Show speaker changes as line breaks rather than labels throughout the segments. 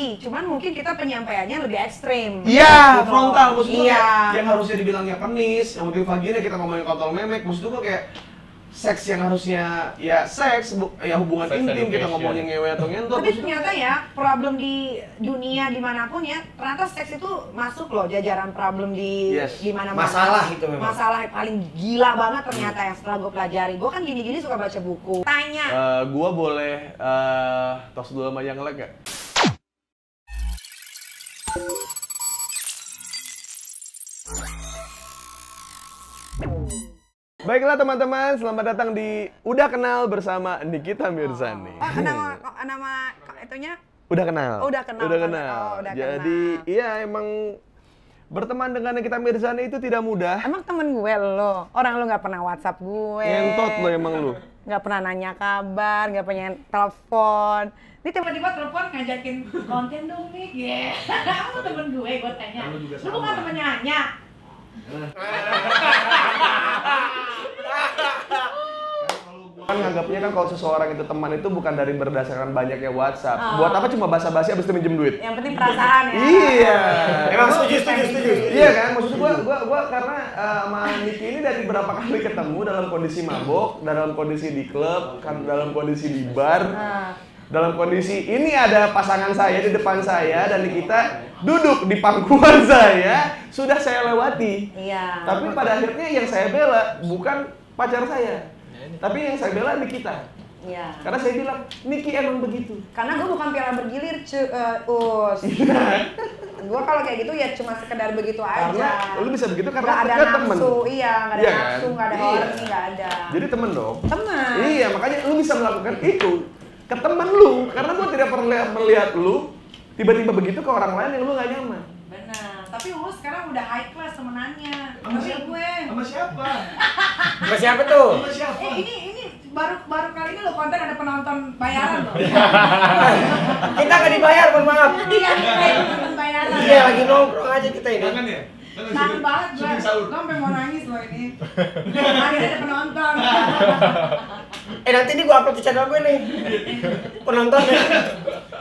lagi, cuman mungkin kita penyampaiannya lebih ekstrim.
Iya,
gitu.
frontal maksudnya
Iya.
yang harusnya dibilangnya penis, yang mungkin vagina kita ngomongin kontol memek, maksud gua kayak seks yang harusnya ya seks, ya hubungan
Sex
intim, kita
education.
ngomongin ngewe atau ngentot.
Tapi ternyata ya, problem di dunia dimanapun ya, ternyata seks itu masuk loh jajaran problem di
Yes.
mana-mana.
Masalah itu memang.
Masalah paling gila banget ternyata yang setelah gue pelajari. Gue kan gini-gini suka baca buku. Tanya.
Gua boleh tos dulu sama yang lag gak? Baiklah teman-teman, selamat datang di Udah Kenal bersama Nikita Mirzani.
Nama itunya?
Udah kenal.
Oh, udah kenal.
Udah kenal.
Oh, udah
Jadi
kenal.
iya emang berteman dengan Nikita Mirzani itu tidak mudah.
Emang temen gue lo, orang lo nggak pernah WhatsApp gue.
Ngentot lo emang lu.
Nggak pernah nanya kabar, nggak pernah telepon. Ini tiba-tiba telepon ngajakin konten dong nih. Kamu temen gue tanya. Lu bukan temennya Anya.
Kan nganggapnya kan kalau seseorang itu teman itu bukan dari berdasarkan banyaknya WhatsApp. Buat apa cuma basa-basi abis itu minjem duit?
Yang penting perasaan ya.
Iya.
Emang setuju.
Iya kan, maksud gua karena sama Niki ini dari berapa kali ketemu dalam kondisi mabok, dalam kondisi di klub, kan dalam kondisi di bar, dalam kondisi ini ada pasangan saya di depan saya dan Nikita duduk di pangkuan saya, sudah saya lewati.
Iya.
Tapi pada akhirnya yang saya bela bukan pacar saya, tapi yang saya bela Nikita.
Iya.
Karena saya bilang, Niki emang begitu.
Karena gue bukan piala bergilir, Us. Gue kalau kayak gitu ya cuma sekedar begitu aja.
Karena lu bisa begitu karena
nggak ada
kita temen.
nafsu, iya, nggak ada
Iya kan?
nafsu, nggak ada
Iya.
horny, nggak ada.
Jadi temen dong.
Teman.
Iya, makanya lu bisa melakukan itu ke temen lu. Karena gua tidak pernah melihat lu tiba-tiba begitu ke orang lain yang lu gak nyaman.
Benar. Tapi Us sekarang udah high class temenannya. Tapi gue.
Sama siapa?
Sama siapa tuh?
Sama siapa?
Ini baru kali ini lo konten ada penonton bayaran loh.
Kita nggak dibayar, mohon maaf.
Iya, penonton bayaran.
Iya, lagi nongkrong aja kita ini.
Jangan ya?
Kangen banget gue. Gue sampai mau nangis loh ini. Akhirnya ada penonton.
Nanti ini gua upload di channel gue nih. Penontonnya.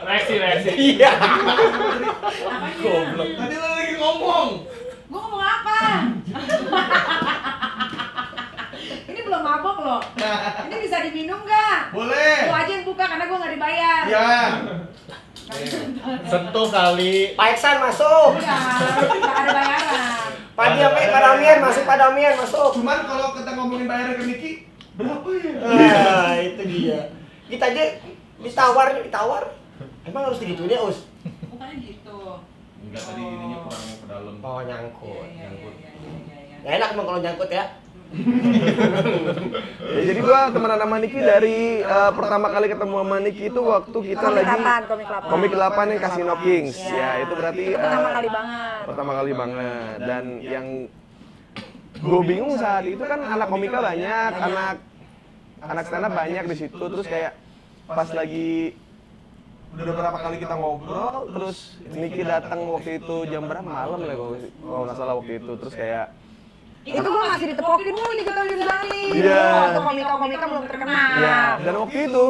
Reaksi.
Iya.
Apanya?
Tadi lu lagi ngomong.
Gue ngomong apa? Ini belum mabok loh. Ini bisa diminum nggak?
Boleh.
Lu aja yang buka karena gue nggak dibayar.
Ya.
Sentuh kali.
Pak Iksan masuk.
Nggak ada bayaran.
Pak Damian masuk, Pak Damian masuk.
Cuman kalau kita ngomongin bayar ke Niki, berapa ya?
Nah, itu dia. Kita aja ditawar. Emang harus digituin ya, Us?
Bukannya gitu.
Enggak, tadi ininya kurang ke dalam.
Oh, nyangkut.
Iya.
Ya enak emang kalau nyangkut ya.
Ya, jadi gua temenan sama Niki dari pertama kali ketemu sama Niki itu waktu kita lagi Komik 8 yang Casino Kings. Ya, itu berarti
Pertama kali banget.
pertama kali banget. Dan yang gue bingung saat itu kan anak komika banyak, anak stand up banyak di situ. Terus kayak pas lagi udah berapa kali kita ngobrol, terus Niki datang waktu itu jam berapa malam ya kalau nggak salah waktu itu. Terus kayak
Itu gue masih ditepokin mulu nih kita Mirzani.
Iya.
Waktu komika belum terkenal.
ya, dan waktu itu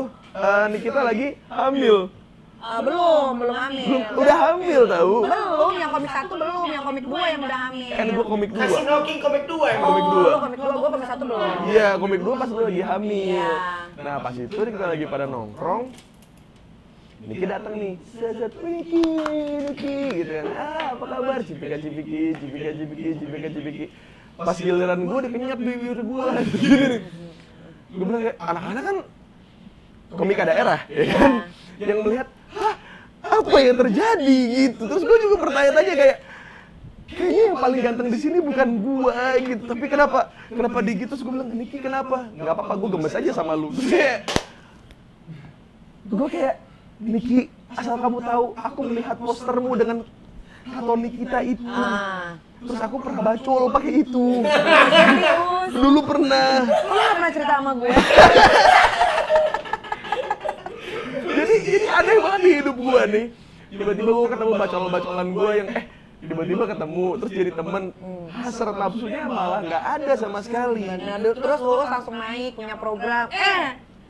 Nikita lagi hamil.
Belum hamil.
Udah hamil tahu.
Belum, yang komik 1 belum, yang komik 2 yang udah hamil.
Kan gua komik 2.
Casino King komik 2 emang.
Komik dua.
Lu komik 2, gue komik 1 belum.
Iya, komik 2 pas lu lagi hamil.
Iya.
Nah, pas itu kita lagi pada nongkrong. Niki datang nih, set Niki gitu kan. Apa kabar? Cipika-cipiki. Pas giliran gue dikenyap bibir gue. Gue bilang kayak anak-anak kan komika daerah, ya kan? Yang melihat, hah, apa yang terjadi gitu. Terus gue juga bertanya-tanya kayak, kayaknya yang paling ganteng di sini bukan gua gitu. Tapi kenapa di gitu? Terus gue bilang, Niki kenapa? Nggak apa-apa, gue gemes aja sama lu. Terus kayak, gue kayak, Niki, asal kamu tahu, aku melihat postermu dengan tato Nikita itu. Terus aku pernah bacol pakai itu. Dulu pernah.
Lu nggak pernah cerita sama gue?
Jadi aneh banget di hidup gua nih. Tiba-tiba gua ketemu bacol-bacolan gua yang tiba-tiba ketemu terus jadi temen. Hasrat nafsunya malah nggak ada sama sekali.
Nah, terus lulus langsung naik punya program.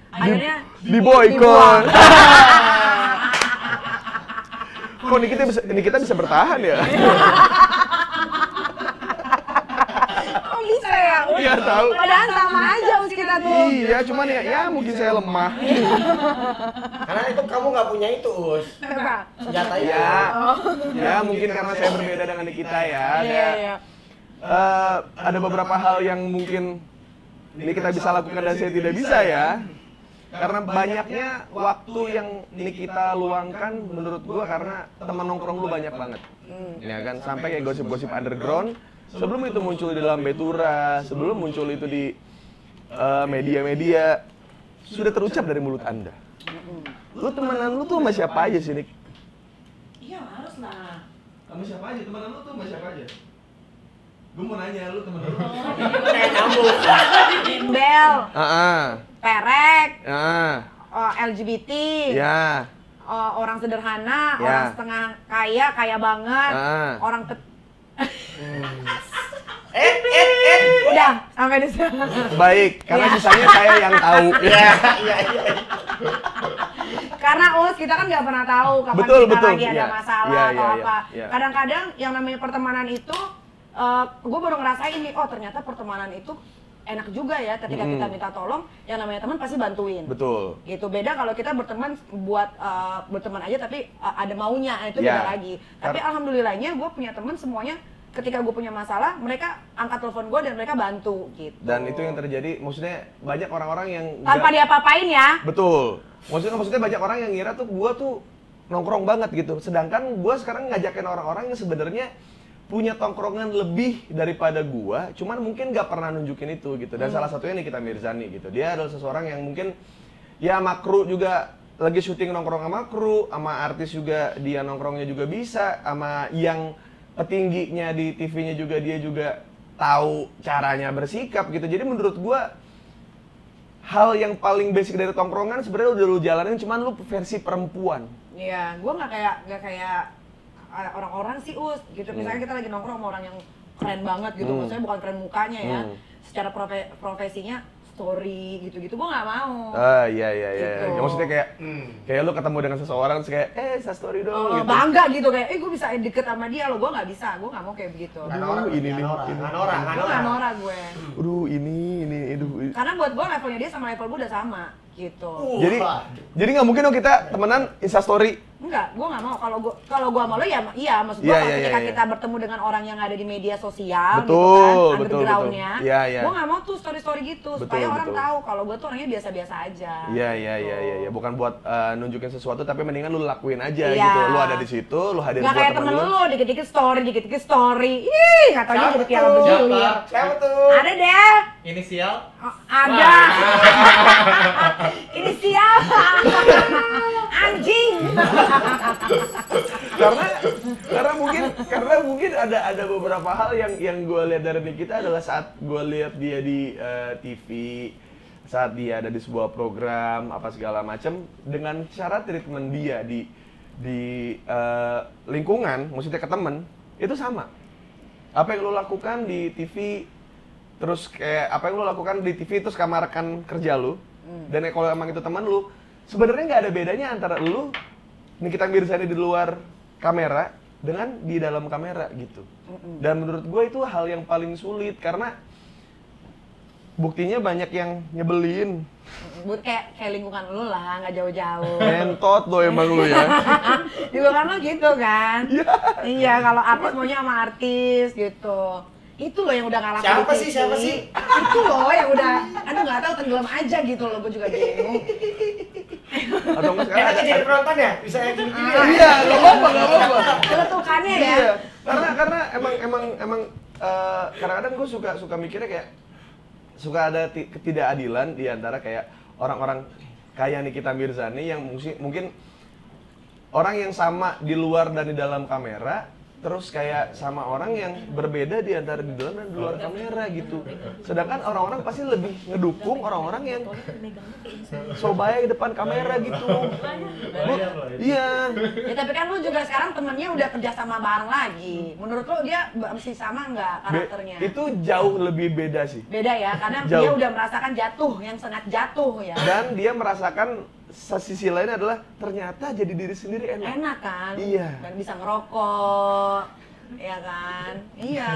Akhirnya
Di boykot. Kok Nikita bisa bertahan ya?
Kok bisa ya?
Iya tahu.
Padahal sama aja us kita tuh.
Iya, cuman ya mungkin saya lemah.
Karena itu kamu nggak punya itu, Us.
Kenapa?
Senjata itu.
Ya, ya mungkin karena saya berbeda dengan Nikita ya.
Iya.
Ada beberapa hal yang mungkin Nikita bisa lakukan dan saya tidak bisa ya. Karena banyaknya waktu yang Nikita luangkan menurut gua karena teman nongkrong lu banyak banget. Ya kan, sampai kayak gosip-gosip underground. Sebelum itu muncul di dalam Betura, sebelum muncul itu di media-media, sudah terucap dari mulut Anda. Lu temenan lu tuh sama siapa aja sih, Nik?
Iya harus lah.
Sama siapa aja? Temenan lu tuh sama siapa aja? Gue mau nanya, lu temen lu?
Kayak nyambung.
Bimbel, perek, LGBT,
ya,
orang sederhana,
Ya.
orang setengah kaya banget, orang udah sampai di sana.
baik, karena
Ya.
sisanya saya yang tahu.
Iya.
Karena kita kan nggak pernah tahu kapan
Betul,
kita
betul.
lagi ada
Ya.
masalah
Ya,
atau
ya,
apa.
ya.
Kadang-kadang yang namanya pertemanan itu, gue baru ngerasain nih, oh ternyata pertemanan itu enak juga ya. Ketika kita minta tolong, yang namanya teman pasti bantuin.
Betul.
Gitu, beda kalau kita berteman buat berteman aja tapi ada maunya, itu
Ya.
beda lagi. Tapi alhamdulillahnya gue punya teman semuanya ketika gue punya masalah, mereka angkat telepon gue dan mereka bantu gitu.
Dan itu yang terjadi, maksudnya banyak orang-orang yang
tanpa dia apa-apain ya.
Betul. Maksudnya banyak orang yang ngira tuh gua tuh nongkrong banget gitu. Sedangkan gua sekarang ngajakin orang-orang yang sebenarnya punya tongkrongan lebih daripada gua, cuman mungkin nggak pernah nunjukin itu gitu. Dan salah satunya Nikita Mirzani gitu. Dia adalah seseorang yang mungkin ya sama kru juga lagi syuting nongkrong sama kru, sama artis juga dia nongkrongnya juga bisa, sama yang petingginya di TV-nya juga dia juga tahu caranya bersikap gitu. Jadi menurut gua hal yang paling basic dari tongkrongan sebenarnya udah lu jalanin, cuman lu versi perempuan.
Iya, gue nggak kayak orang-orang sih us gitu. Misalnya kita lagi nongkrong sama orang yang keren banget gitu, maksudnya bukan keren mukanya ya, secara profesinya story gitu-gitu gue nggak mau.
Iya.
Gitu.
Ya, maksudnya kayak lu ketemu dengan seseorang terus kayak story dong gitu.
Bangga gitu kayak, gue bisa deket sama dia loh, gue nggak bisa, gue nggak mau kayak begitu.
Aduh, ini nih.
Gue nggak norak gue.
Aduh, ini.
Karena buat gue levelnya dia sama level gue udah sama gitu.
Jadi nggak mungkin dong kita temenan Insta story.
Enggak, gue nggak mau. Kalau gue sama lo ya, iya. Maksud gue ketika kita bertemu dengan orang yang ada di media sosial,
Betul,
gitu kan,
betul.
undergroundnya,
Iya.
gue nggak mau tuh story gitu, supaya orang tahu kalau gue tuh orangnya biasa-biasa aja.
Iya. Bukan buat nunjukin sesuatu, tapi mendingan lu lakuin aja
Iya.
gitu. Lu ada di situ, lu hadir
Nggak
buat
kayak
temen
temen
lu.
lo, dikit-dikit story. Ih, nggak tahu jadi piala bergilir.
Siapa tuh?
Ada deh.
Inisial?
Oh, ada. Ini siapa? Anjing.
karena mungkin ada beberapa hal yang gue lihat dari Nikita adalah saat gue lihat dia di TV, saat dia ada di sebuah program apa segala macam, dengan cara treatment dia di lingkungan, maksudnya ke temen, itu sama. Apa yang lo lakukan di TV, terus kayak apa yang lo lakukan di TV terus sama rekan kerja lo, dan kalau emang itu teman lo, sebenarnya nggak ada bedanya antara lo Nikita Mirzani di luar kamera dengan di dalam kamera gitu. Dan menurut gue itu hal yang paling sulit karena buktinya banyak yang nyebelin.
Buat kayak lingkungan lu lah, nggak jauh-jauh.
Entot lo emang lu ya.
Lingkungan lu gitu kan? Iya, kalau artis maunya sama artis gitu. Itu loh yang udah ngalah
Siapa sih?
Itu loh yang udah, aduh nggak tahu tenggelam aja gitu loh, gue juga bingung.
Atau enggak sekarang
Enak jadi penonton ya? Bisa yang gini-gini ya?
Iya, nggak apa-apa.
Celetukannya ya.
Iya, karena emang kadang-kadang gue suka mikirnya kayak suka ada ketidakadilan di antara kayak orang-orang kayak Nikita Mirzani yang mungkin orang yang sama di luar dan di dalam kamera, terus kayak sama orang yang berbeda di antara di dalam dan di luar kamera gitu. Sedangkan orang-orang pasti lebih ngedukung orang-orang yang sobaya di depan kamera gitu. Iya.
Ya tapi kan lu juga sekarang temennya udah kerja sama bareng lagi. Menurut lu dia masih sama nggak karakternya?
Itu jauh lebih beda sih.
Beda ya, karena
Jauh.
dia udah merasakan jatuh, yang sangat jatuh ya.
Dan dia merasakan sisi lain adalah ternyata jadi diri sendiri enak.
Enak kan?
Iya.
Dan bisa ngerokok, ya kan? Iya.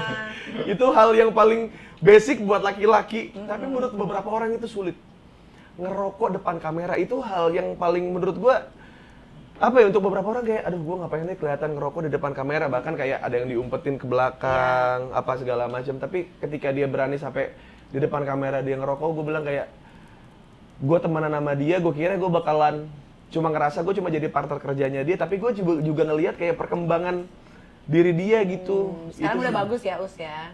Itu hal yang paling basic buat laki-laki, tapi menurut beberapa orang itu sulit. Ngerokok depan kamera itu hal yang paling menurut gua apa ya, untuk beberapa orang kayak aduh gua ngapain nih kelihatan ngerokok di depan kamera, bahkan kayak ada yang diumpetin ke belakang apa segala macam. Tapi ketika dia berani sampai di depan kamera dia ngerokok, gua bilang kayak gua temenan sama dia, gua kira gua bakalan cuma ngerasa gua cuma jadi partner kerjanya dia, tapi gua juga ngelihat kayak perkembangan diri dia gitu.
Sekarang
Itu
udah
sih.
bagus ya Us ya.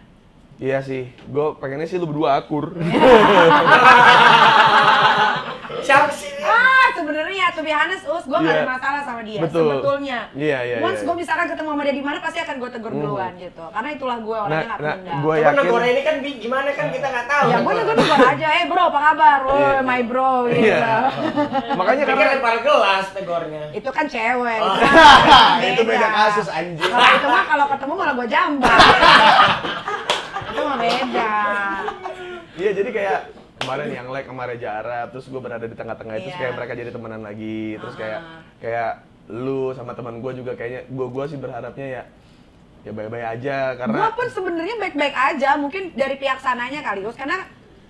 Iya sih, gue pengennya sih lu berdua akur.
Siapa sih?
Sebenarnya to be honest Us, gue gak ada masalah sama dia.
Betul.
Sebetulnya.
Iya.
Once gue misalkan ketemu sama dia di mana pasti akan gue tegur duluan gitu. Karena itulah gue orangnya gak pendam.
gue
Cuma
yakin.
negara ini kan gimana kan kita nggak tahu.
Ya gue tegur aja, bro apa kabar?
Iya.
My bro gitu.
Iya. Makanya
Karena
karena
lempar gelas tegornya.
Itu kan cewek.
Oh.
itu beda kasus anjing.
Kalau itu mah kalau ketemu malah gue jambak. Itu mah beda.
Iya, jadi kayak kemarin yang like kemarin Jara, terus gue berada di tengah-tengah itu, terus
Iya.
kayak mereka jadi temenan lagi, terus kayak lu sama teman gue juga kayaknya gue sih berharapnya ya baik-baik aja karena
Gue pun sebenarnya baik-baik aja, mungkin dari pihak sananya kali Us, karena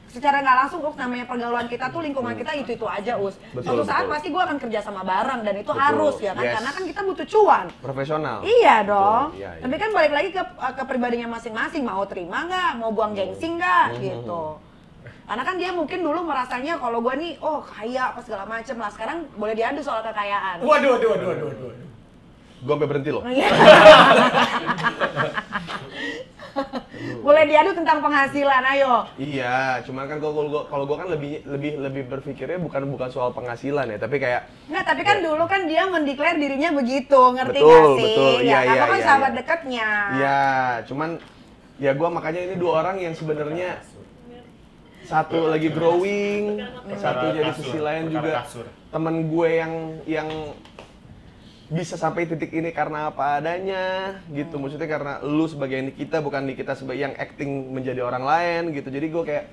secara nggak langsung Us, namanya pergaulan kita tuh lingkungan kita itu aja Us.
Betul,
Suatu saat
betul.
pasti gue akan kerja sama bareng dan itu
Betul,
harus ya kan,
yes.
karena kan kita butuh cuan.
profesional.
Iya dong.
iya.
Tapi kan balik lagi ke pribadinya masing-masing, mau terima nggak, mau buang gengsi nggak gitu. Karena kan dia mungkin dulu merasanya kalau gue nih, oh kaya apa segala macem lah. Sekarang boleh diadu soal kekayaan.
Waduh.
Gue sampai berhenti loh.
Iya. Boleh diadu tentang penghasilan, ayo.
Iya, cuman kan kalau gue kan lebih berpikirnya bukan soal penghasilan ya, tapi kayak
Nggak, tapi kan dulu kan dia mendeklar dirinya begitu, ngerti
Betul,
nggak sih?
betul. Iya,
Ya,
iya,
kan
iya,
sahabat
iya.
dekatnya.
Iya, cuman ya gue makanya ini dua orang yang sebenarnya satu lagi growing, satu jadi sisi lain juga temen gue yang bisa sampai titik ini karena apa adanya gitu. Maksudnya karena lu sebagai Nikita, bukan Nikita sebagai yang acting menjadi orang lain gitu. Jadi gue kayak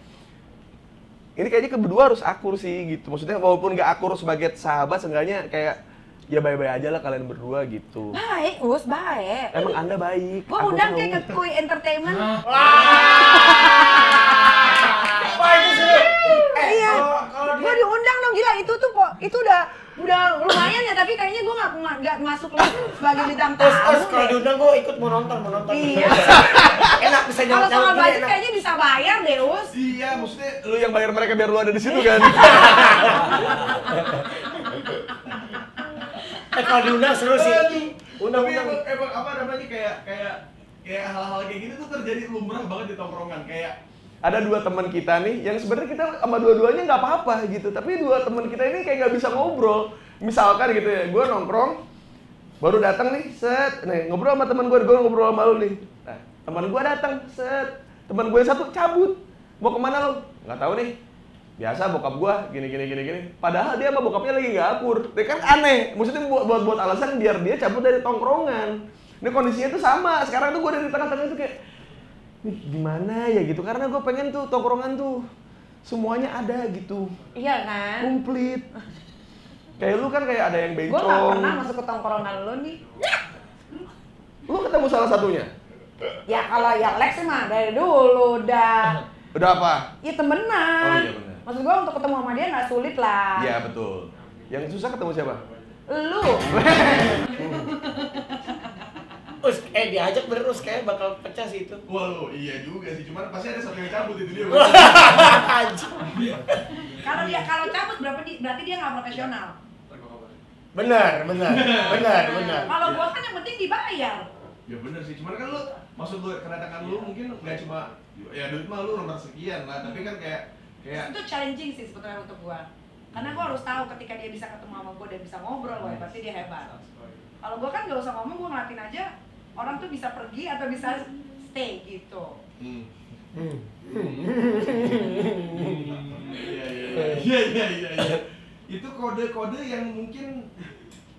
ini kayaknya kedua harus akur sih gitu. Maksudnya walaupun nggak akur sebagai sahabat, seenggaknya kayak ya baik-baik aja lah kalian berdua gitu.
Baik, Us, baik.
Emang Anda baik.
Gue
aku
undang
tahu.
kayak ke Kui Entertainment.
Wah itu seru.
Iya.
Kalau
Gue diundang dong, gila itu tuh itu udah lumayan ya, tapi kayaknya gue nggak masuk lagi sebagai bintang tamu.
kalau
deh.
diundang gue ikut mau nonton.
Iya.
Enak bisa
Kalau soal
gini,
budget
enak.
kayaknya bisa bayar deh, Us.
Iya, maksudnya lu yang bayar mereka biar lu ada di situ kan.
Kalau diundang seru sih.
Tapi
Undang-undang.
emang apa namanya kayak hal-hal kayak gini tuh terjadi lumrah banget di tongkrongan. Kayak
Ada dua teman kita nih yang sebenarnya kita sama dua-duanya nggak apa-apa gitu, tapi dua teman kita ini kayak nggak bisa ngobrol. Misalkan gitu ya, gue nongkrong baru datang nih, set, nih ngobrol sama teman gue ngobrol sama lu nih. Nah, teman gue datang, set, teman gue yang satu cabut, mau kemana lu? Nggak tahu nih. Biasa bokap gue gini. Padahal dia sama bokapnya lagi nggak akur. Dia kan aneh. Maksudnya buat alasan biar dia cabut dari tongkrongan. Ini kondisinya tuh sama. Sekarang tuh gue dari tengah-tengah tuh kayak nih gimana ya gitu, karena gue pengen tuh tongkrongan tuh semuanya ada gitu,
Iya kan?
komplit. Kayak lu kan kayak ada yang
Gue nggak
bencong.
pernah masuk ke tongkrongan lu nih.
Lu ketemu salah satunya?
Ya kalau yang Lex mah dari dulu udah.
Udah apa?
Ya temenan.
Oh, iya benar.
Maksud gue untuk ketemu sama dia nggak sulit lah.
Iya betul. Yang susah ketemu siapa?
Lu.
Diajak terus kayak bakal pecah sih itu.
waduh, iya juga sih. Cuman pasti ada satu yang cabut itu dia.
Kalau cabut berarti dia nggak profesional.
Benar.
Kalau gua kan yang penting dibayar.
Ya bener sih. Cuman kan lu maksud lu kedatangan lu mungkin nggak cuma ya duit mah lu nomor sekian lah, tapi kan kayak
Itu challenging sih sebetulnya untuk gua. Karena gua harus tahu ketika dia bisa ketemu sama gua dan bisa ngobrol, wah pasti dia hebat. Kalau gua kan nggak usah ngomong, gua ngeliatin aja orang tuh bisa pergi atau bisa stay gitu.
Iya. Itu kode-kode yang mungkin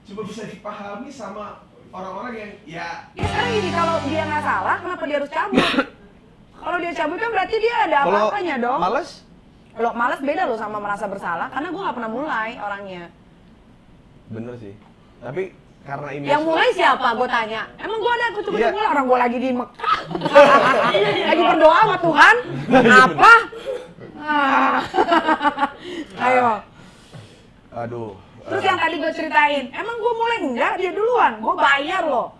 cuma bisa dipahami sama orang-orang yang ya
Ya sekarang gini, kalau dia nggak salah, kenapa dia harus cabut? Kalau dia cabut kan berarti dia ada
Kalau
apa-apanya dong.
males?
Lo males beda lo sama merasa bersalah, karena gua nggak pernah mulai orangnya.
Bener sih. Tapi karena image
Yang mulai siapa? Gue tanya. Emang gue ada kucing-kucing
Iya.
mulai orang gue lagi di Mekah. Lagi berdoa sama Tuhan. Apa? Ah. Ayo.
Aduh.
Terus yang tadi gue ceritain, emang gue mulai enggak, dia duluan. Gue bayar loh.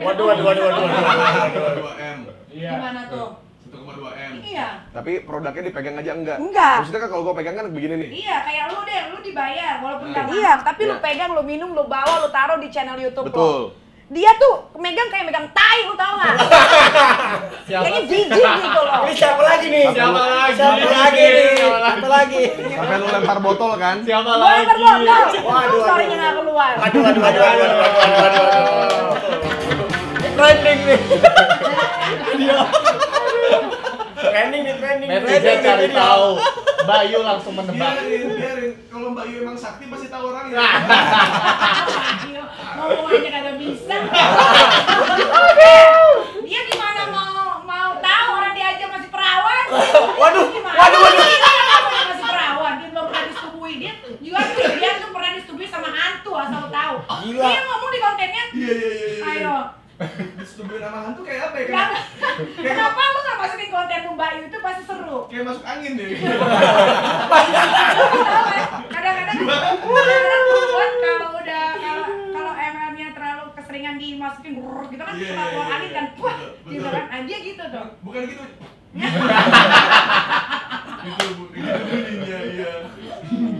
Waduh.
1,2 M.
Gimana tuh?
1,2 M.
Iya.
Tapi produknya dipegang aja enggak?
Enggak.
Maksudnya kan kalau gua pegang kan begini nih.
Iya, kayak lu deh, lu dibayar walaupun nggak iya, tapi lu
Iya.
pegang, lu minum, lu bawa, lu taruh di channel YouTube
Betul.
lo. Dia tuh megang kayak megang tai, lu tau nggak? Kayaknya jijik gitu loh.
Ini siapa lagi nih?
Siapa
lagi nih? Siapa lagi?
Sampai lu lempar botol kan?
Siapa
Gue lempar botol,
Waduh,
story-nya nggak keluar.
Aduh. Trending nih. Trending.
Netizen cari tahu. Bayu langsung menebak.
Biarin. Kalau Mbak Yu emang sakti pasti tahu orangnya.
Ngomong aja kagak bisa. Dia gimana mau tahu orang dia aja masih perawan?
Waduh.
Dia masih perawan, dia belum pernah disetubui. Dia tuh pernah disetubui sama hantu asal tahu.
Gila.
Dia ngomong di kontennya.
Iya.
Ayo.
Disetubuhin sama hantu kayak apa ya?
Kenapa lu nggak masukin konten Mbak Yu itu pasti seru?
Kayak masuk angin deh.
Kadang-kadang buat kalau ML-nya terlalu keseringan dimasukin gitu kan
Iya,
suka keluar
iya,
angin
iya.
kan, wah
Betul,
gitu
betul.
kan, dia gitu tuh.
Bukan gitu. Itu bunyinya, iya.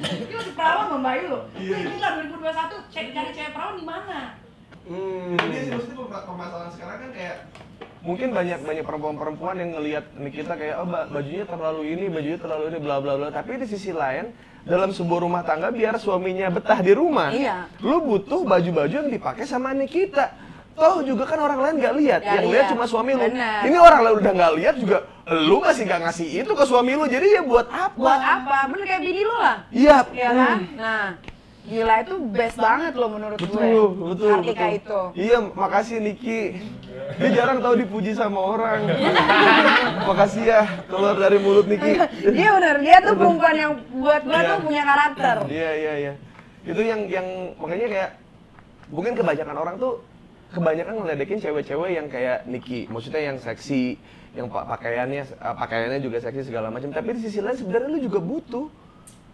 Dia masih perawan sama Mbak Yu loh.
Iya.
Wih gila 2021 cari cewek perawan di mana?
Ini sih maksudnya permasalahan sekarang kan kayak
Mungkin banyak perempuan-perempuan yang ngelihat Nikita kayak oh bajunya terlalu ini bla bla bla. Tapi di sisi lain dalam sebuah rumah tangga biar suaminya betah di rumah.
Iya.
Lu butuh baju-baju yang dipakai sama Nikita. Toh juga kan orang lain nggak lihat,
Ya,
yang
iya.
lihat cuma suami lu.
Benar.
Ini orang lain udah nggak lihat juga, lu masih nggak ngasih itu ke suami lu. Jadi ya buat apa?
Buat apa? Bener kayak bini lu lah.
Iya.
Iya kan? Nah, gila itu best banget loh menurut gue.
Betul.
Artika itu.
Iya, makasih Niki. Dia jarang tahu dipuji sama orang. Makasih ya keluar dari mulut Niki.
Dia bener, dia tuh perempuan yang buat gue tuh punya karakter.
Iya. Itu yang makanya kayak mungkin kebanyakan orang tuh kebanyakan ngeledekin cewek-cewek yang kayak Niki, maksudnya yang seksi, yang pakaiannya juga seksi segala macam. Tapi di sisi lain sebenarnya lu juga butuh.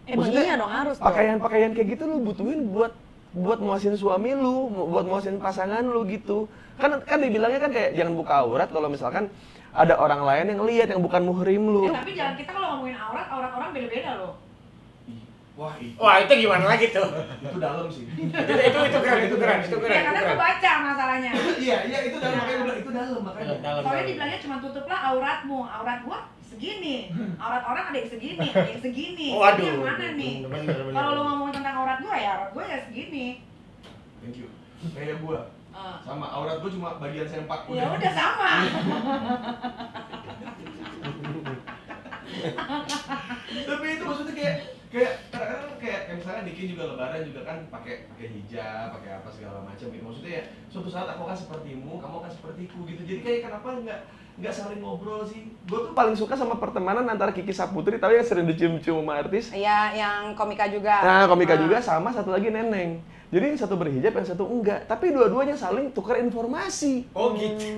Maksudnya,
iya dong harus dong.
Pakaian kayak gitu lu butuhin buat muasin suami lu, buat muasin pasangan lu gitu. Kan dibilangnya kan kayak jangan buka aurat kalau misalkan ada orang lain yang lihat yang bukan muhrim lu.
Tapi jangan kita kalau ngomongin aurat orang beda-beda loh.
Wah, itu gimana lagi tuh?
itu dalam sih.
Itu keren.
Ya karena gue baca masalahnya.
Iya itu dalam makanya gue bilang itu dalam makanya.
Soalnya dibilangnya cuma tutuplah auratmu, aurat gua segini, aurat orang ada yang segini, ada yang segini.
Waduh.
Ini yang mana nih?
Bener.
Kalau lo ngomongin tentang aurat gua ya segini.
Thank you. Kayak gue. Sama aurat gue cuma bagian sempak.
Ya udah sama.
Tapi itu maksudnya kayak kadang-kadang kayak misalnya Niki juga lebaran juga kan pakai hijab, pakai apa segala macam gitu. Maksudnya ya suatu saat aku akan sepertimu, kamu akan sepertiku gitu. Jadi kayak kenapa nggak saling ngobrol sih?
Gue tuh paling suka sama pertemanan antara Kiki Saputri, tahu yang sering dicium-cium sama artis.
Iya, yang komika juga.
Nah, komika juga sama satu lagi Neneng. Jadi yang satu berhijab, yang satu enggak. Tapi dua-duanya saling tukar informasi.
Oh gitu.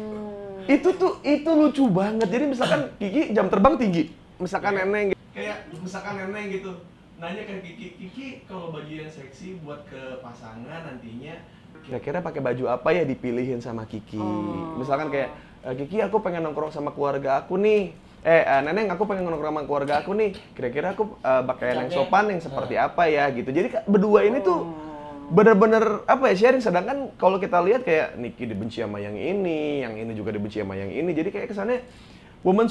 Itu lucu banget. Jadi misalkan Kiki jam terbang tinggi, misalkan Neneng.
Kayak misalkan Neneng gitu. Nanya ke Kiki kalau baju yang seksi buat ke pasangan nantinya
Kira-kira pakai baju apa ya dipilihin sama Kiki. Misalkan kayak Kiki aku pengen nongkrong sama keluarga aku nih. Neneng aku pengen nongkrong sama keluarga aku nih. Kira-kira aku pakaian yang sopan yang seperti apa ya gitu. Jadi berdua ini tuh bener-bener apa ya sharing. Sedangkan kalau kita lihat kayak Niki dibenci sama yang ini juga dibenci sama yang ini. Jadi kayak kesannya woman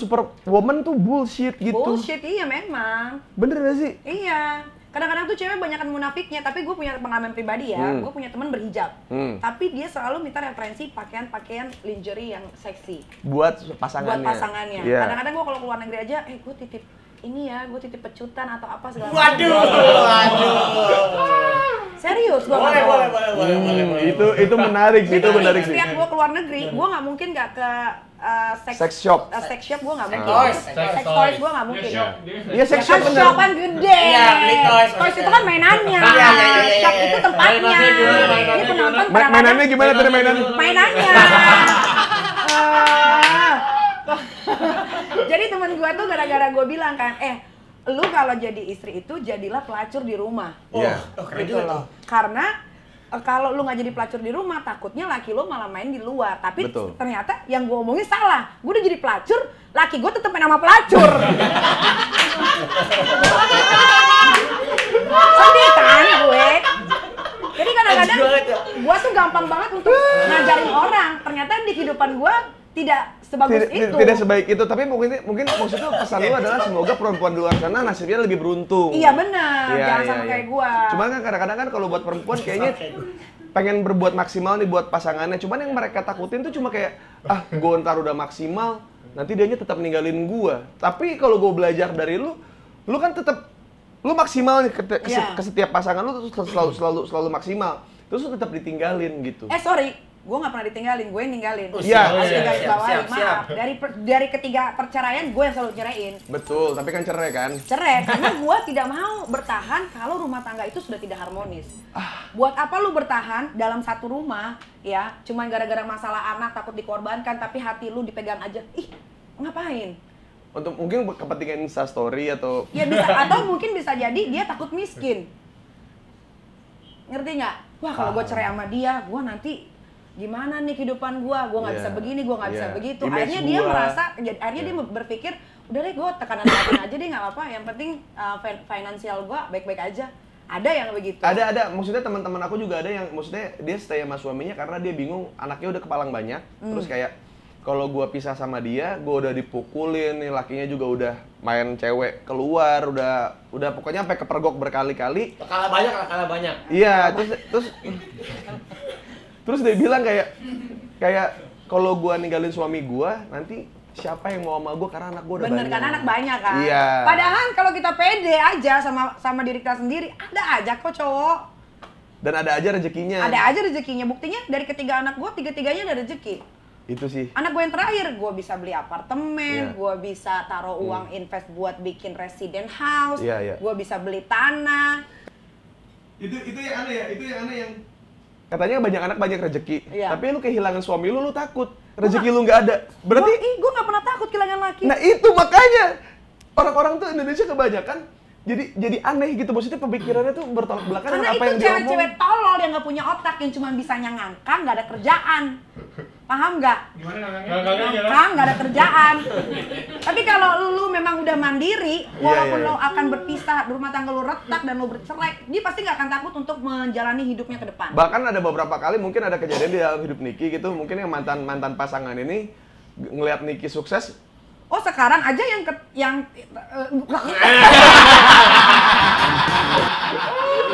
tuh bullshit gitu.
Bullshit, iya memang.
Bener gak sih?
Iya. Kadang-kadang tuh cewek banyakan munafiknya, tapi gue punya pengalaman pribadi ya. Gue punya teman berhijab. Tapi dia selalu minta referensi pakaian lingerie yang seksi.
Buat pasangannya. Yeah.
Kadang-kadang gue kalau keluar negeri aja, gue titip ini ya, gue titip pecutan atau apa segala
Waduh.
Serius, gue
Boleh.
Itu menarik sih, itu menarik sih.
Setiap gue keluar negeri, gue nggak mungkin nggak ke
Sex shop.
Sex shop gue nggak mungkin.
toys.
Sex toys gue nggak mungkin.
Iya, sex shop
Kan
bener.
shop kan gede.
Iya, beli toys.
Toys itu kan mainannya.
Iya.
Shop itu tempatnya.
Mainannya gimana?
Ini penonton
Mainannya gimana tadi mainan?
mainannya. Jadi teman gue tuh gara-gara gue bilang kan, lu kalau jadi istri itu jadilah pelacur di rumah.
Iya.
Keren
Gitu
juga
loh.
tuh.
Karena kalau lu nggak jadi pelacur di rumah, takutnya laki lu malah main di luar. Tapi
Betul.
ternyata yang gue omongin salah. Gue udah jadi pelacur, laki gue tetep main sama pelacur. Sedih kan gue? Jadi kadang-kadang gue tuh gampang banget untuk ngajarin orang. Ternyata di kehidupan gue tidak sebagus itu.
Tidak sebaik itu, tapi mungkin maksudnya pesan lu adalah semoga perempuan di luar sana nasibnya lebih beruntung.
Iya benar,
Iya,
jangan
iya,
sama
iya.
kayak gua.
Cuman kan kadang-kadang kan kalau buat perempuan kayaknya pengen berbuat maksimal nih buat pasangannya. Cuman yang mereka takutin tuh cuma kayak, gua ntar udah maksimal, nanti dianya tetap ninggalin gua. Tapi kalau gua belajar dari lu kan tetap lu maksimal nih
Iya.
ke setiap pasangan lu tuh selalu maksimal. Terus lu tetap ditinggalin gitu.
Sorry, gue nggak pernah ditinggalin, gue yang ninggalin.
Iya.
Harus
Siap,
digarisbawahi,
siap, siap.
maaf. Dari ketiga perceraian, gue yang selalu nyerain.
Betul, tapi kan cerai kan?
Cerai, karena gue tidak mau bertahan kalau rumah tangga itu sudah tidak harmonis. Buat apa lu bertahan dalam satu rumah, ya, cuman gara-gara masalah anak takut dikorbankan, tapi hati lu dipegang aja. Ih, ngapain?
Untuk mungkin kepentingan Instastory atau
Ya bisa, atau mungkin bisa jadi dia takut miskin. Ngerti nggak? Wah kalau gue cerai sama dia, gue nanti gimana nih kehidupan gue nggak
Iya.
bisa begini, gue nggak bisa
Iya.
begitu.
Image
Akhirnya dia
gua.
merasa, akhirnya dia berpikir, udah deh gue tekanan aja deh nggak apa-apa. Yang penting finansial gue baik-baik aja. Ada yang begitu.
Ada. Maksudnya teman-teman aku juga ada yang maksudnya dia stay sama suaminya karena dia bingung anaknya udah kepalang banyak. Terus kayak kalau gua pisah sama dia, gua udah dipukulin, nih lakinya juga udah main cewek keluar, udah pokoknya sampai kepergok berkali-kali.
Kalah banyak.
Iya, terus dia bilang kayak kalau gua ninggalin suami gua, nanti siapa yang mau sama gua karena anak gua udah
Bener
banyak.
kan anak banyak kan.
Iya.
Padahal kalau kita pede aja sama diri kita sendiri, ada aja kok cowok.
Dan ada aja rezekinya.
Ada aja rezekinya. Buktinya dari ketiga anak gue, tiga-tiganya ada rezeki.
Itu sih.
Anak gue yang terakhir, gue bisa beli
Iya.
apartemen, gue bisa taruh uang invest buat bikin resident house,
Iya, iya.
gue bisa beli tanah.
Itu yang aneh ya, itu yang aneh yang
Katanya banyak anak banyak rezeki.
Iya.
Tapi lu kehilangan suami lu takut. Rezeki lu nggak ada. Berarti
Gue gak pernah takut kehilangan laki.
nah itu makanya orang-orang tuh Indonesia kebanyakan jadi aneh gitu, maksudnya pemikirannya tuh bertolak belakang
Karena
dengan apa
itu
yang dia omong.
cewek-cewek tolol yang gak punya otak, yang cuma bisa ngangkang, gak ada kerjaan. Paham nggak? Ngangkang, gak ada kerjaan. Tapi kalau lu memang udah mandiri, walaupun
iya.
lo akan berpisah, rumah tangga lu retak dan lu bercerai, dia pasti gak akan takut untuk menjalani hidupnya ke depan.
Bahkan ada beberapa kali mungkin ada kejadian di dalam hidup Niki gitu, mungkin yang mantan pasangan ini ngelihat Niki sukses.
Oh sekarang aja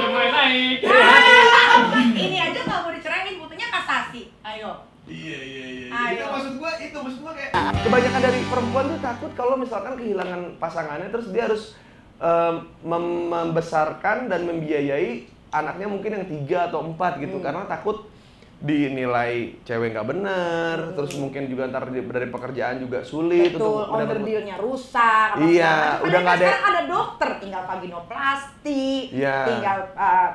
Mulai naik.
ini aja nggak mau diceraiin, butuhnya kasasi. Ayo.
iya.
Ayo.
Itu maksud gua kayak
Kebanyakan dari perempuan tuh takut kalau misalkan kehilangan pasangannya, terus dia harus membesarkan dan membiayai anaknya mungkin yang 3 atau 4 gitu, karena takut dinilai cewek nggak bener, terus mungkin juga ntar dari pekerjaan juga sulit
Betul,
untuk
order dealnya rusak. apa
Iya,
segala macam.
udah
Padahal
nggak ada-
sekarang ada dokter, tinggal vaginoplasti,
Iya.
tinggal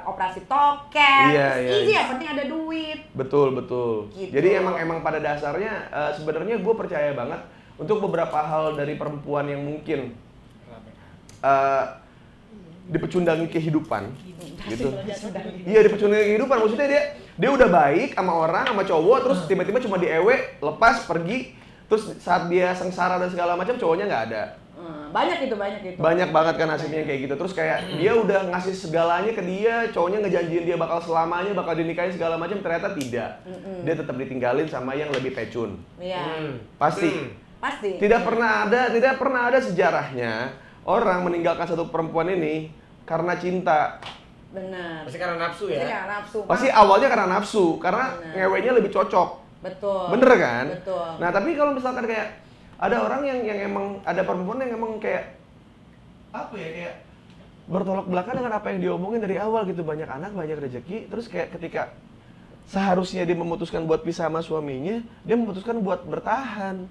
operasi toket,
Iya,
terus
iya.
easy, yang penting ada duit.
Betul.
Gitu.
Jadi emang pada dasarnya sebenarnya gue percaya banget untuk beberapa hal dari perempuan yang mungkin dipecundangi kehidupan, gitu. Iya, dipecundangi kehidupan. Maksudnya dia udah baik sama orang, sama cowok, terus tiba-tiba cuma diewe, lepas, pergi, terus saat dia sengsara dan segala macam cowoknya nggak ada.
Banyak itu.
Banyak banget kan hasilnya kayak gitu. Terus kayak dia udah ngasih segalanya ke dia, cowoknya ngejanjiin dia bakal selamanya, bakal dinikahin segala macam, ternyata tidak. Dia tetap ditinggalin sama yang lebih pecun.
Iya,
Pasti.
pasti.
Tidak pernah ada sejarahnya orang meninggalkan satu perempuan ini karena cinta.
Benar.
Pasti karena nafsu ya.
Pasti karena nafsu.
Pasti awalnya karena nafsu, karena
Benar.
ngewenya lebih cocok.
Betul.
Bener kan?
Betul.
Nah, tapi kalau misalkan kayak ada orang yang emang ada perempuan yang emang kayak
apa ya, kayak
bertolak belakang dengan apa yang diomongin dari awal gitu. Banyak anak, banyak rezeki. Terus kayak ketika seharusnya dia memutuskan buat pisah sama suaminya, dia memutuskan buat bertahan.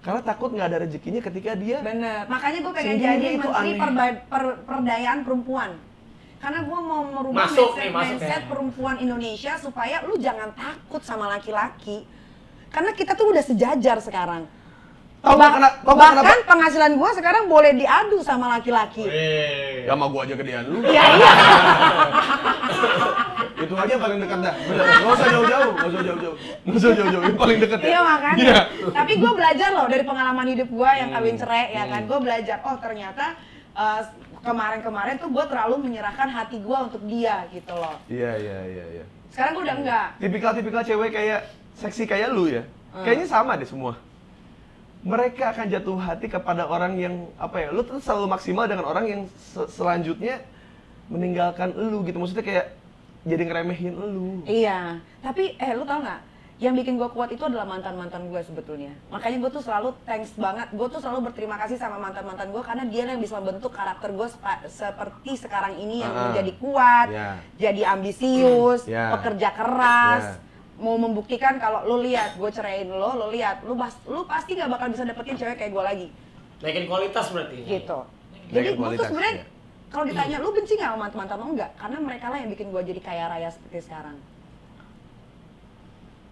Karena takut nggak ada rezekinya ketika dia
Bener, makanya gue pengen
sendiri.
jadi
Itu
menteri
aneh.
perdayaan perempuan. Karena gue mau merubah
Masuk
mindset perempuan Indonesia supaya lu jangan takut sama laki-laki. Karena kita tuh udah sejajar sekarang. Bahkan penghasilan gue sekarang boleh diadu sama laki-laki.
Ya sama gua aja gedean lu.
Iya, iya.
Itu aja yang paling dekat dah. Bener. Nggak usah jauh-jauh. Yang paling dekat ya.
Iya makanya.
Iya.
Tapi gue belajar loh dari pengalaman hidup gue yang kawin cerai ya kan. Gue belajar, oh ternyata kemarin-kemarin tuh gue terlalu menyerahkan hati gue untuk dia gitu loh.
Iya.
Sekarang gue udah enggak.
Tipikal cewek kayak seksi kayak lu ya. Kayaknya sama deh semua. Mereka akan jatuh hati kepada orang yang apa ya? Lu tuh selalu maksimal dengan orang yang selanjutnya meninggalkan lu gitu. Maksudnya kayak jadi ngeremehin lu.
Iya, tapi lu tau nggak? Yang bikin gue kuat itu adalah mantan-mantan gue sebetulnya. Makanya gue tuh selalu thanks banget. Gue tuh selalu berterima kasih sama mantan-mantan gue karena dia yang bisa membentuk karakter gue seperti sekarang ini yang menjadi kuat, jadi ambisius, pekerja keras. Mau membuktikan kalau lo lihat gue ceraiin lo lihat lo pasti nggak bakal bisa dapetin cewek kayak gue lagi.
Naikin kualitas berarti.
Gitu. Jadi gue tuh sebenarnya kalau ditanya lo benci nggak sama mantan lo enggak? Karena mereka lah yang bikin gue jadi kaya raya seperti sekarang.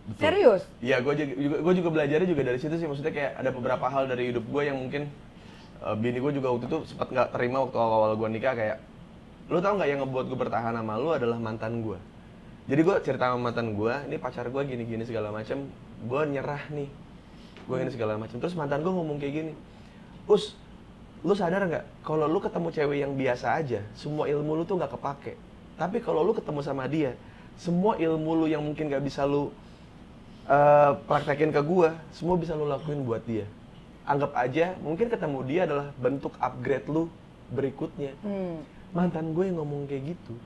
Betul.
Serius?
Iya, gue juga belajarnya juga dari situ sih. Maksudnya kayak ada beberapa hal dari hidup gue yang mungkin bini gue juga waktu itu sempat nggak terima waktu awal gue nikah. Kayak lo tau nggak yang ngebuat gue bertahan sama lo adalah mantan gue. Jadi gue cerita sama mantan gue, ini pacar gue gini-gini segala macam, gue nyerah nih, gue ini segala macam. Terus mantan gue ngomong kayak gini, Us, lu sadar nggak kalau lu ketemu cewek yang biasa aja, semua ilmu lu tuh nggak kepake. Tapi kalau lu ketemu sama dia, semua ilmu lu yang mungkin nggak bisa lu praktekin ke gue, semua bisa lu lakuin buat dia. Anggap aja, mungkin ketemu dia adalah bentuk upgrade lu berikutnya. Mantan gue yang ngomong kayak gitu.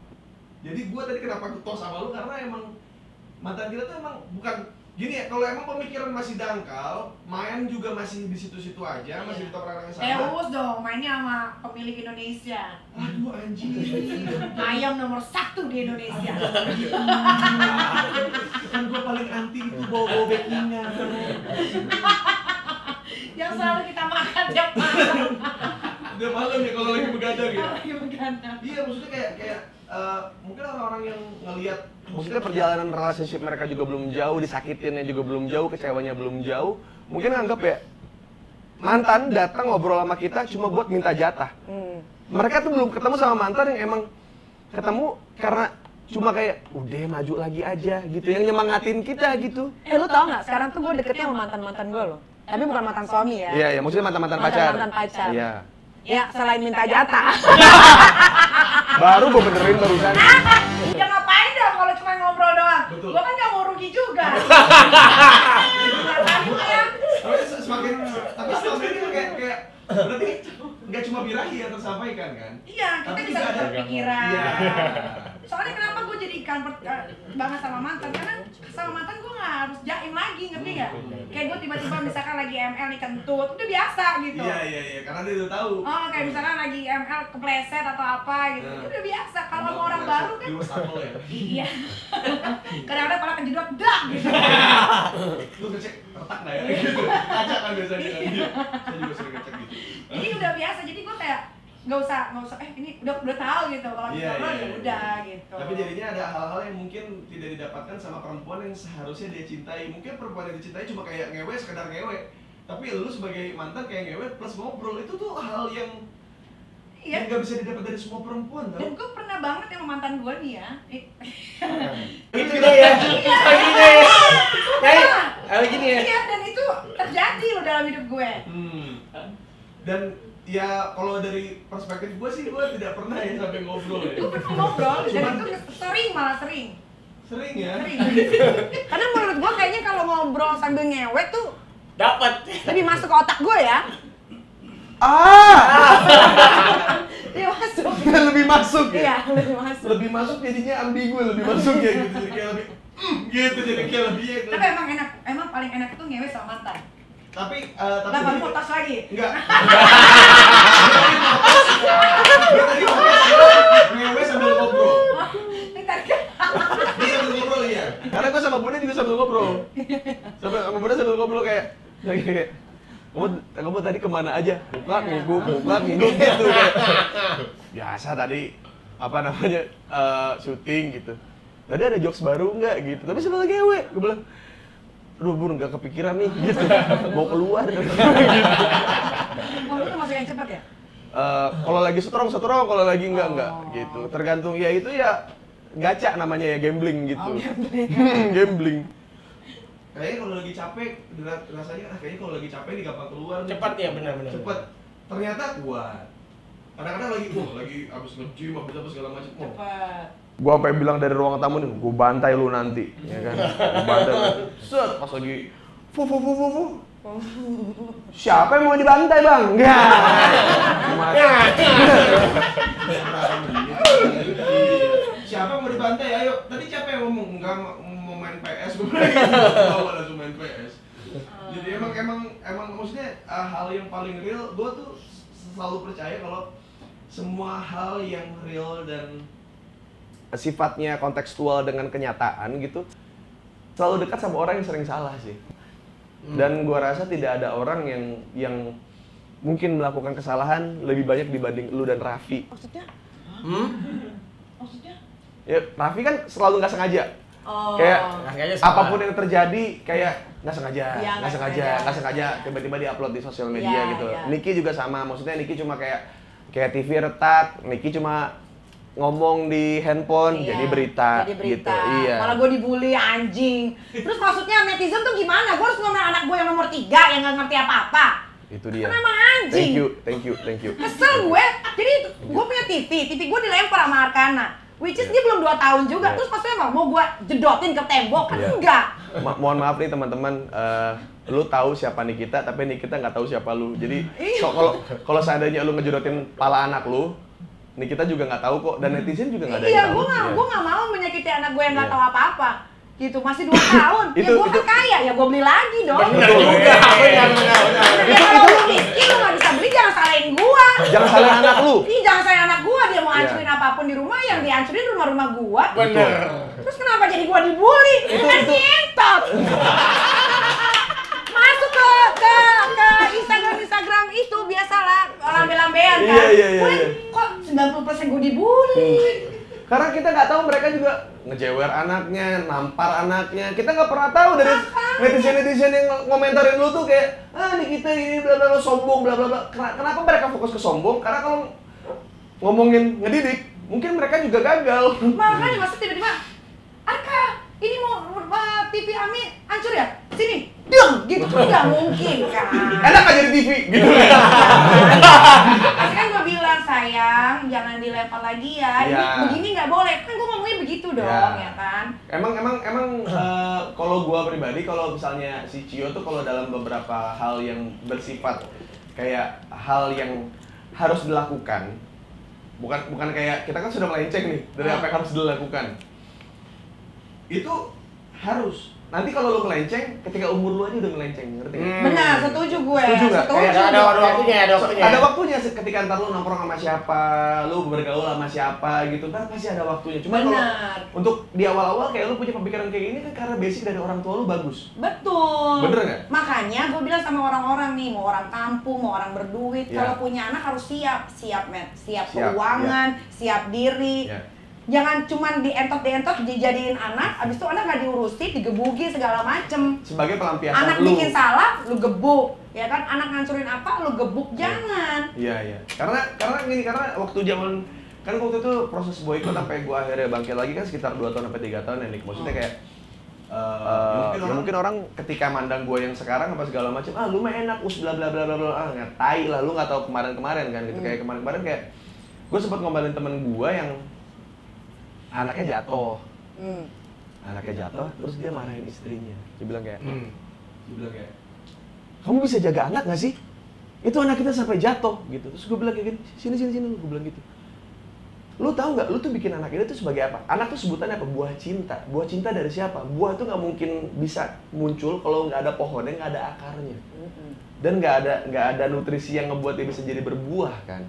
Jadi gue tadi kenapa ketos sama lu karena emang mantan kita tuh emang bukan gini ya, kalau emang pemikiran masih dangkal, main juga masih di situ-situ aja, masih di toprak yang sama.
Us dong, mainnya sama pemilik Indonesia.
Aduh anjing.
Ayam nomor 1 di Indonesia.
Kan gue paling anti itu bawa backingan.
Yang selalu kita makan tiap malam.
Udah malam ya kalau lagi begadang ya.
Lagi begadang.
Iya, maksudnya kayak mungkin orang-orang yang ngelihat,
maksudnya perjalanan relationship mereka juga belum jauh, disakitinnya juga belum jauh, kecewanya belum jauh. Mungkin anggap ya, mantan datang ngobrol sama kita cuma buat minta jatah. Mereka tuh belum ketemu sama mantan yang emang ketemu karena cuma kayak, udah maju lagi aja gitu, yang nyemangatin kita gitu.
Lu tau nggak? Sekarang tuh gue deketnya sama mantan-mantan gue loh. Tapi bukan mantan suami ya.
Iya, maksudnya mantan-mantan pacar.
Mantan pacar.
Iya.
Ya, selain minta jatah.
Baru gue benerin barusan.
Ya ngapain dong kalau cuma ngobrol doang?
Betul.
Gue kan gak mau rugi juga.
tapi selama ini kayak berarti nggak cuma birahi yang tersampaikan kan?
Iya, kita
Tapi
bisa
juga ada-
berpikiran.
Iya.
Soalnya kenapa gue jadi banget sama mantan? Karena sama mantan gue gak harus jaim lagi, ngerti gak? Kayak gue tiba-tiba misalkan lagi ML nih kentut, udah biasa gitu.
Iya, karena dia udah tahu.
Oh, kayak misalkan lagi ML kepleset atau apa gitu, udah biasa. Kalau sama orang baru kan,
Di wastafel ya.
iya. Kadang-kadang kalau kejedot, dah gitu.
Lu ngecek retak nggak ya? Gitu. Kaca kan biasanya kan. Iya. Saya juga sering ngecek gitu.
Jadi udah biasa, jadi gue kayak nggak usah ini udah tahu gitu kalau
Iya,
ngobrol
iya,
ya
iya.
udah gitu.
Tapi jadinya ada hal-hal yang mungkin tidak didapatkan sama perempuan yang seharusnya dia cintai. Mungkin perempuan yang dicintai cuma kayak ngewe, sekedar ngewe. Tapi lu sebagai mantan kayak ngewe plus ngobrol itu tuh hal yang
Iya.
nggak bisa didapat dari semua perempuan tau.
Dan gue pernah banget sama mantan gue nih ya.
Itu dia ya. Gini ya. Kayak gini ya.
Iya, dan itu terjadi loh dalam hidup gue.
Dan ya kalau dari perspektif gue sih gue tidak pernah ya sampai ngobrol ya.
Gue pernah ngobrol dan
Cuman-
itu sering malah sering.
Sering ya.
Sering. Karena menurut gue kayaknya kalau ngobrol sambil ngewek tuh
Dapat.
lebih masuk ke otak gue ya. Iya masuk.
Lebih masuk ya?
Iya, lebih masuk.
Lebih masuk jadinya ambigu, lebih masuk ya gitu.
Jadi kayak lebih gitu, jadi kayak lebih
Tapi emang enak, emang paling enak itu ngewe sama mantan.
tapi
Nah, baru mau tos lagi.
enggak. Gue tadi mau
kemana aja, muka ngiguk gitu. Biasa tadi apa namanya syuting gitu. Tadi ada jokes baru nggak gitu, tapi sebelah gewe, gue bilang, aduh bun nggak kepikiran nih gitu, mau keluar. Gitu.
Oh, lu termasuk yang cepat ya?
Kalau lagi strong, kalau lagi enggak gitu. Tergantung ya itu ya gacha namanya ya, gambling gitu. Gambling.
Kayaknya kalau lagi capek, rasanya kayaknya kalau lagi capek nih gampang keluar.
Cepat ya, benar-benar.
Cepet. Ternyata kuat. Kadang-kadang lagi abis nge-gym, abis apa segala macam.
Cepat.
Gua sampai bilang dari ruang tamu nih, gua bantai lu nanti, ya kan? Gua bantai lu. Set, pas lagi fu. Siapa yang mau dibantai, Bang? Enggak.
Siapa yang mau dibantai? Ayo. Tadi siapa yang ngomong enggak mau main PS? Gue bilang gitu. Langsung main PS. Jadi emang maksudnya hal yang paling real, gue tuh selalu percaya kalau semua hal yang real dan
sifatnya kontekstual dengan kenyataan gitu, selalu dekat sama orang yang sering salah sih. Dan gua rasa tidak ada orang yang mungkin melakukan kesalahan lebih banyak dibanding lu dan Raffi.
Maksudnya? Maksudnya?
Ya, Raffi kan selalu nggak sengaja.
Oh.
Kayak
Nggak sengaja salah.
apapun yang terjadi kayak nggak sengaja,
Iya,
nggak sengaja tiba-tiba diupload di sosial media
Iya,
gitu.
iya.
Niki juga sama, maksudnya Niki cuma kayak TV retak, Niki cuma ngomong di handphone
Iya,
jadi berita
gitu.
Iya.
Malah gue dibully anjing. Terus maksudnya netizen tuh gimana? Gue harus ngomongin anak gue yang nomor 3 yang nggak ngerti apa-apa.
Itu dia.
Kenapa anjing?
Thank you.
Kesel gue. Jadi gue punya TV gue dilempar sama Arkana. Which is dia belum 2 tahun juga.
Iya.
Terus maksudnya mau gue jedotin ke tembok kan
Iya.
enggak.
Mohon maaf nih teman-teman, lu tahu siapa Nikita tapi Nikita nggak tahu siapa lu. Jadi
Iya.
kalau seandainya lu ngejedotin pala anak lu, Nikita juga nggak tahu kok, dan netizen juga nggak ada
Iya,
yang tahu.
gue nggak mau menyakiti anak gue yang nggak
Iya.
tahu apa-apa. Gitu, masih 2 tahun. Ya gue kan kaya, ya gue beli lagi dong.
Benar juga, benar.
Ya kalau lu miskin lu nggak bisa beli, jangan salahin gua.
Jangan salahin anak lu.
Ih, jangan salahin anak gua, dia mau
Iya.
hancurin apapun di rumah, yang dihancurin rumah-rumah gua.
Benar.
Terus kenapa jadi gua dibully? Kan nyentot. Masuk ke Instagram itu biasalah lambe-lambean kan.
Iya.
Boleh, kok 90% gua dibully.
Karena kita nggak tahu mereka juga ngejewer anaknya, nampar anaknya. Kita nggak pernah tahu dari netizen yang ngomentarin lu tuh kayak Nikita ini bla bla bla sombong bla bla bla. Kenapa mereka fokus ke sombong? Karena kalau ngomongin ngedidik, mungkin mereka juga gagal.
Makanya masa tiba-tiba Arka, ini mau TV Ami hancur ya? Sini, dong, gitu kan nggak mungkin kan?
Enak aja di TV gitu.
Pasti kan gue bilang sayang, jangan dilempar lagi ya. Ini
Iya.
begini nggak boleh. Kan gue ngomongnya begitu dong,
Iya.
ya kan?
Emang kalau gua pribadi, kalau misalnya si Cio tuh kalau dalam beberapa hal yang bersifat kayak hal yang harus dilakukan, bukan kayak kita kan sudah melenceng nih dari apa yang harus dilakukan. Itu harus. Nanti kalau lu melenceng, ketika umur lu aja udah melenceng, ngerti nggak?
Benar, setuju gue.
Setuju nggak? Kayak
Ada waktunya.
Ada waktunya ketika ntar lu nongkrong sama siapa, lu bergaul sama siapa gitu, ntar pasti ada waktunya. Cuma kalau
Benar.
untuk di awal-awal kayak lu punya pemikiran kayak gini kan karena basic dari orang tua lu bagus.
Betul.
Bener nggak?
Makanya gue bilang sama orang-orang nih, mau orang kampung, mau orang berduit,
Iya.
kalau punya anak harus siap
Siap,
keuangan, siap diri.
Ya.
Jangan cuman dientot dijadiin anak, abis itu anak nggak diurusi, digebuki segala macem.
Sebagai pelampiasan
Anak
lu.
bikin salah, lu gebuk, ya kan? Anak ngancurin apa, lu gebuk, jangan.
Iya. Karena waktu zaman kan waktu itu proses boykot sampai gua akhirnya bangkit lagi kan sekitar 2 tahun sampai 3 tahun ya Nick. Maksudnya kayak mungkin orang ketika mandang gua yang sekarang apa segala macam, lu mah enak bla bla bla bla bla, ngatai lah, lu nggak tahu kemarin-kemarin kan gitu. Kayak kemarin-kemarin kayak gua sempat ngombalin temen gua yang anaknya jatuh. Anaknya jatuh, terus dia marahin istrinya. Dia bilang kayak, kamu bisa jaga anak nggak sih? Itu anak kita sampai jatuh gitu. Terus gue bilang kayak gini, sini lu, gue bilang gitu. Lu tahu nggak? Lu tuh bikin anak ini tuh sebagai apa? Anak tuh sebutannya apa? Buah cinta. Buah cinta dari siapa? Buah tuh nggak mungkin bisa muncul kalau nggak ada pohonnya, nggak ada akarnya. Dan nggak ada nutrisi yang ngebuat dia bisa jadi berbuah kan.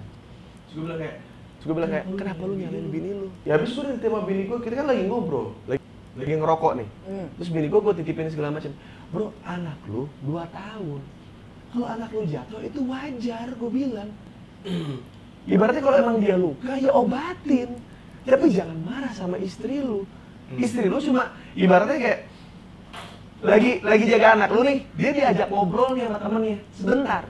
Terus gue bilang kayak,
Kenapa lu nyalain bini lu? Ya habis gue udah ditema bini gue, kita kan lagi ngobrol, lagi ngerokok nih. Terus bini gue titipin segala macam. Bro, anak lu 2 tahun. kalau anak lu jatuh itu wajar, gue bilang. Ibaratnya kalau emang dia luka, ya obatin. Tapi jangan marah sama istri lu. Istri lu cuma ibaratnya kayak lagi jaga anak lu nih, dia diajak ngobrol nih sama temennya sebentar.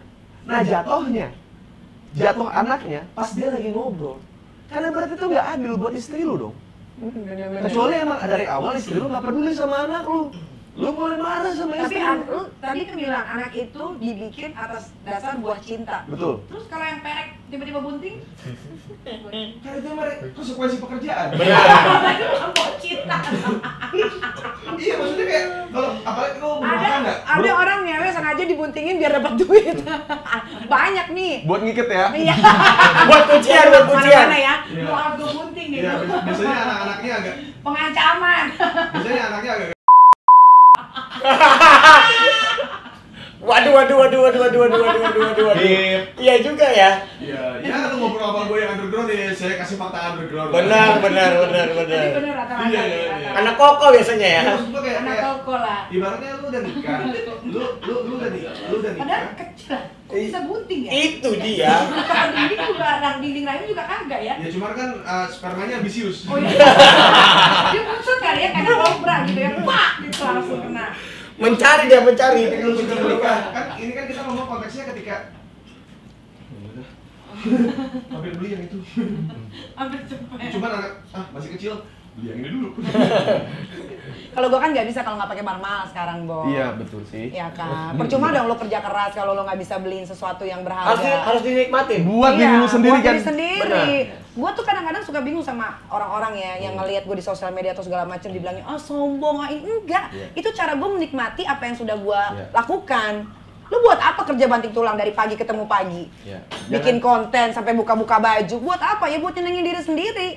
Nah jatuh anaknya pas dia lagi ngobrol. Karena berarti itu nggak adil buat istri lu dong. Kecuali emang dari awal istri lu nggak peduli sama anak lu. Lu boleh marah sama
Tapi
istri lu.
lu tadi kan bilang anak itu dibikin atas dasar buah cinta.
Betul.
Terus kalau yang perek tiba-tiba bunting?
Karena itu mereka konsekuensi pekerjaan.
Buah cinta.
Iya, maksudnya kayak kalau apalagi kalau berumah tangga.
Ada orang ngewe sengaja dibuntingin biar dapat duit. Banyak nih.
Buat ngiket ya.
Iya.
Buat kucian.
Mana ya?
Iya.
Lu harus gue bunting nih.
Iya, biasanya anak-anaknya agak
Pengancaman.
biasanya anaknya agak
Waduh. Iya juga ya.
ya lu ngobrol sama gue yang underground ya, saya kasih fakta underground.
Benar.
Jadi bener rata-rata.
Iya.
Anak koko biasanya ya.
Iya, maksud gue kayak
Anak toko lah.
ibaratnya lu udah nikah. Lu udah nikah.
Padahal kecil lah. Kok bisa bunting ya?
Itu dia.
Kalau dinding juga, dinding rahim juga kagak ya?
Ya cuman kan spermanya ambisius.
Oh iya. Dia muncul kali ya, kayak kobra gitu ya. Pak! Gitu langsung kena.
Mencari.
Ketika lu sudah menikah, kan ini kan kita ngomong konteksnya ketika ambil beli yang itu.
Ambil cepet.
Cuman anak masih kecil, beli yang ini dulu.
Kalau gua kan nggak bisa kalau nggak pakai barang mahal sekarang, Bo.
Iya betul sih.
Iya kan. Percuma dong lo kerja keras kalau lo nggak bisa beliin sesuatu yang berharga.
Harus dinikmatin.
Buat diri lu sendiri
buat
kan.
diri sendiri. Gua tuh kadang-kadang suka bingung sama orang-orang ya yang ngelihat gue di sosial media atau segala macam dibilangnya sombong, ini enggak. Itu cara gue menikmati apa yang sudah gua lakukan. Lu buat apa kerja banting tulang dari pagi ketemu pagi? Bikin konten sampai buka-buka baju. Buat apa? Ya buat nyenengin diri sendiri.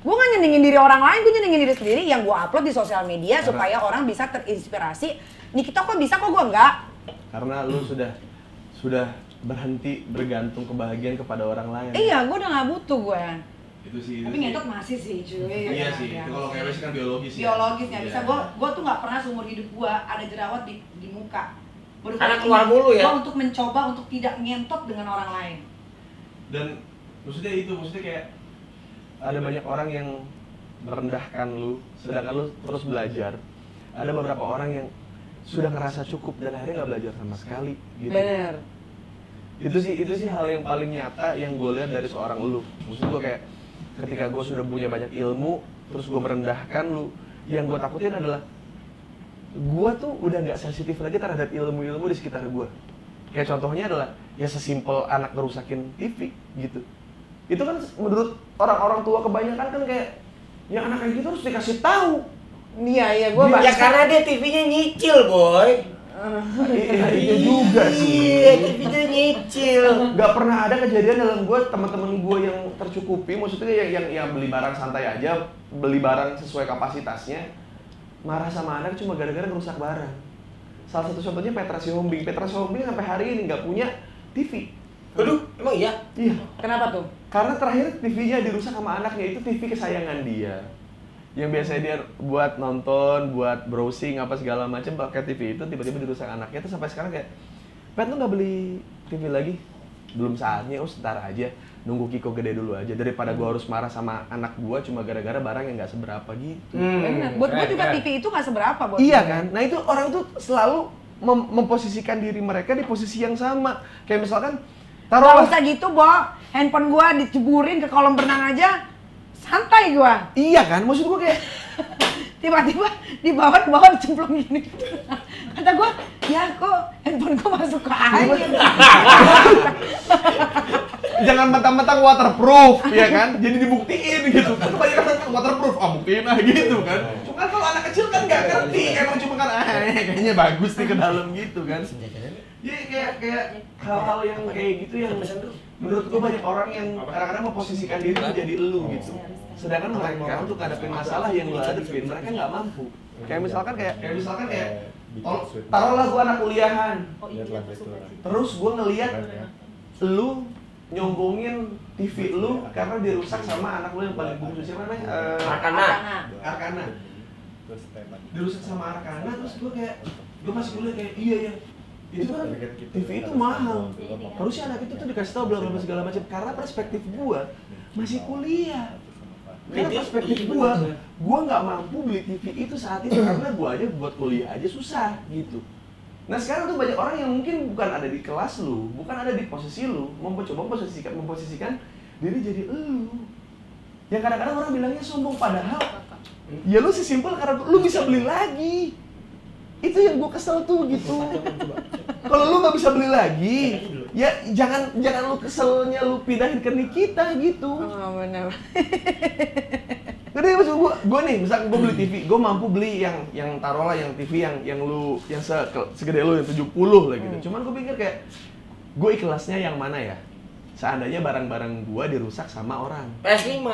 Gue gak nyenengin diri orang lain, gue nyenengin diri sendiri yang gue upload di sosial media supaya orang bisa terinspirasi. Nikita kok bisa, kok gue enggak?
Karena lu sudah berhenti bergantung kebahagiaan kepada orang lain.
Iya, gue udah gak butuh gue.
Itu sih.
Tapi ngentot masih sih cuy.
Iya sih. Itu kalau kayak kan biologis ya.
Biologis nggak
Iya.
bisa. Gue tuh nggak pernah seumur hidup gue ada jerawat di muka. Baru
Karena
kali
keluar
ini
mulu ya?
Gue untuk mencoba untuk tidak ngentot dengan orang lain.
Dan maksudnya kayak
Ada banyak orang yang merendahkan lu, sedangkan lu terus belajar. Ada beberapa orang yang sudah ngerasa cukup dan akhirnya nggak belajar sama sekali. Gitu.
Bener.
Itu sih hal yang paling nyata yang gue lihat dari seorang lu. Maksud gue kayak ketika gue sudah punya banyak ilmu, terus gue merendahkan lu, yang gue takutin adalah gue tuh udah nggak sensitif lagi terhadap ilmu-ilmu di sekitar gue. Kayak contohnya adalah ya sesimpel anak ngerusakin TV gitu. Itu kan menurut orang-orang tua kebanyakan kan kayak yang anak kayak gitu harus dikasih tahu.
Iya, gue
Ya karena dia TV-nya nyicil, boy.
Iya juga sih.
Iya, TV-nya nyicil.
Gak pernah ada kejadian dalam gue, teman-teman gue yang tercukupi, maksudnya yang beli barang santai aja, beli barang sesuai kapasitasnya, marah sama anak cuma gara-gara ngerusak barang. Salah satu contohnya Petra Sihombing. Petra Sihombing sampai hari ini nggak punya TV.
Aduh, emang iya?
Iya.
Kenapa tuh?
Karena terakhir TV-nya dirusak sama anaknya, itu TV kesayangan dia. Yang biasanya dia buat nonton, buat browsing apa segala macam pakai TV itu tiba-tiba dirusak anaknya. Terus sampai sekarang kayak, Pet lu nggak beli TV lagi? Belum saatnya, sebentar aja. Nunggu Kiko gede dulu aja daripada gua harus marah sama anak gua cuma gara-gara barang yang nggak seberapa gitu.
Bener. Buat gue juga TV itu nggak seberapa buat
Iya
gue.
kan? Nah itu orang tuh selalu memposisikan diri mereka di posisi yang sama. Kayak misalkan
Gak
taruhlah.
usah gitu, Bo. Handphone gue diceburin ke kolam renang aja, santai gue.
Iya kan? Maksud gua kayak
Tiba-tiba di bawah dicemplung gini. Kata gue, ya kok handphone gue masuk ke air.
jangan mentang-mentang waterproof, ya kan? Jadi dibuktiin gitu. Kan kebanyakan waterproof, buktiin gitu kan. Cuma kalau anak kecil kan nggak ngerti, emang cuma kan kayaknya bagus nih ke dalam gitu kan. Jadi kayak hal-hal yang kayak gitu yang menurut gua banyak orang yang kadang-kadang memposisikan diri jadi elu gitu. Sedangkan mereka untuk ngadepin masalah yang lu hadepin, mereka nggak mampu. Kayak misalkan kayak taruhlah gua anak kuliahan. Terus gua ngeliat lu nyombongin TV lu karena dirusak sama anak lu yang paling bungsu, siapa namanya? Arkana. Dirusak sama Arkana, terus gua masih kuliah kayak iya ya.
itu kan TV itu mahal. Harusnya anak itu tuh dikasih tahu bla bla segala macam karena perspektif gua masih kuliah. Karena perspektif gua nggak mampu beli TV itu saat itu karena gua aja buat kuliah aja susah gitu. Nah sekarang tuh banyak orang yang mungkin bukan ada di kelas lu, bukan ada di posisi lu, mencoba memposisikan diri jadi lu. Yang kadang-kadang orang bilangnya sombong padahal ya lu sesimpel karena lu bisa beli lagi. Itu yang gua kesel tuh gitu. Kalau lu nggak bisa beli lagi, ya jangan lu keselnya lu pindahin ke Nikita gitu.
Oh benar.
Jadi maksud gua nih, misalkan gua beli TV, gua mampu beli yang taruhlah yang TV yang segede lu yang 70 lah gitu. Cuman gua pikir kayak gua ikhlasnya yang mana ya? Seandainya barang-barang gua dirusak sama orang.
PS5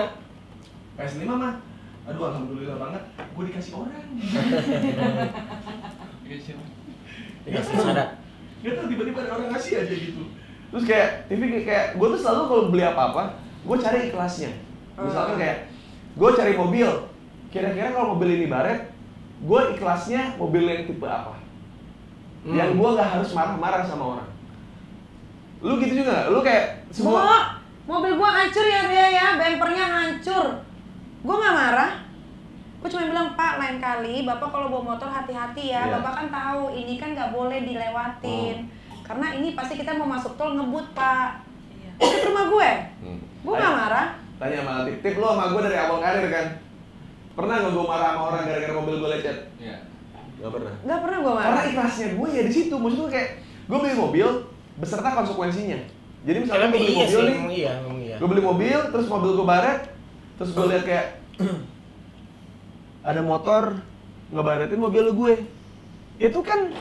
mah, aduh alhamdulillah banget, gua dikasih orang.
dikasih sadar.
Gak tau tiba-tiba ada orang ngasih aja gitu. Terus kayak TV kayak gua tuh selalu kalau beli apa-apa, gua cari ikhlasnya. Misalkan kayak gue cari mobil, kira-kira kalau mobil ini baret, gue ikhlasnya mobil yang tipe apa? Yang gue nggak harus marah-marah sama orang. Lu gitu juga nggak? Lu kayak semua
mobil gue hancur ya dia ya, bempernya hancur. Gue nggak marah. Gue cuma bilang, Pak, lain kali Bapak kalau bawa motor hati-hati ya.
Iya.
Bapak kan tahu ini kan nggak boleh dilewatin. Karena ini pasti kita mau masuk tol ngebut, Pak. Itu rumah gue. Gue nggak marah.
Tanya sama tip lo sama gue dari awal karir kan? Pernah nggak gue marah sama orang gara-gara mobil gue lecet? Iya. Gak pernah.
Gak pernah gue marah.
Karena ikhlasnya gue ya di situ. Maksud gue kayak gue beli mobil beserta konsekuensinya. Jadi misalnya gue beli mobil nih, gue beli mobil, terus mobil gue baret, terus gue lihat kayak ada motor ngebaretin mobil gue. Itu kan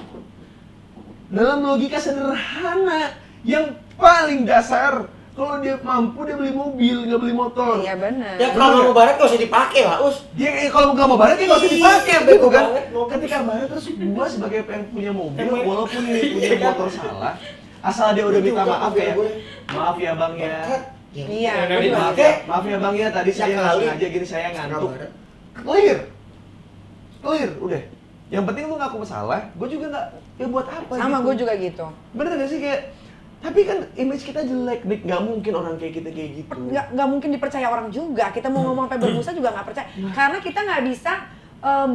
dalam logika sederhana yang paling dasar. Kalau dia mampu dia beli mobil, nggak beli motor.
Iya benar.
Ya kalau nggak mau baret nggak usah dipakai lah, Us.
Ya kalau nggak mau baret ya nggak usah dipakai, gitu kan?
Banget,
Ketika baret terus gua sebagai yang punya mobil, walaupun ini punya motor salah, asal dia udah minta maaf ya, maaf ya bang ya.
Iya.
Maaf ya bang ya, tadi saya nggak sengaja gini, saya ngantuk. Clear, udah. Yang penting lu ngaku bersalah, gua juga nggak, ya buat apa?
Sama
gitu.
gue juga gitu.
Bener gak sih kayak? Tapi kan image kita jelek, Nick. Nggak mungkin orang kayak kita kayak gitu.
Nggak mungkin dipercaya orang juga. Kita mau ngomong sampai berbusa juga nggak percaya. Karena kita nggak bisa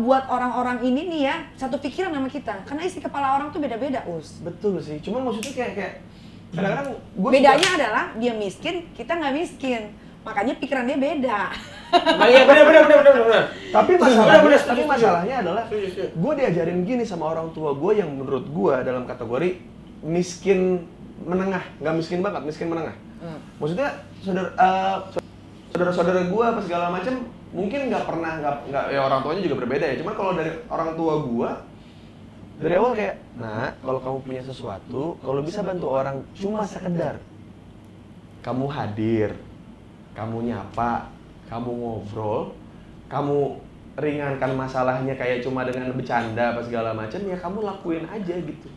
buat orang-orang ini nih ya satu pikiran sama kita. Karena isi kepala orang tuh beda-beda, Us.
Betul sih. Cuman maksudnya kayak kadang-kadang gua
bedanya adalah dia miskin, kita nggak miskin. Makanya pikirannya beda.
Iya benar.
Tapi masalahnya adalah gue diajarin gini sama orang tua gue yang menurut gue dalam kategori miskin menengah, nggak miskin banget, miskin menengah. Maksudnya saudara-saudara gue apa segala macam mungkin nggak ya orang tuanya juga berbeda ya. Cuman kalau dari orang tua gue dari awal kayak, nah kalau kamu punya sesuatu, kalau bisa bantu orang cuma sekedar kamu hadir, kamu nyapa, kamu ngobrol, kamu ringankan masalahnya kayak cuma dengan bercanda apa segala macam, ya kamu lakuin aja gitu.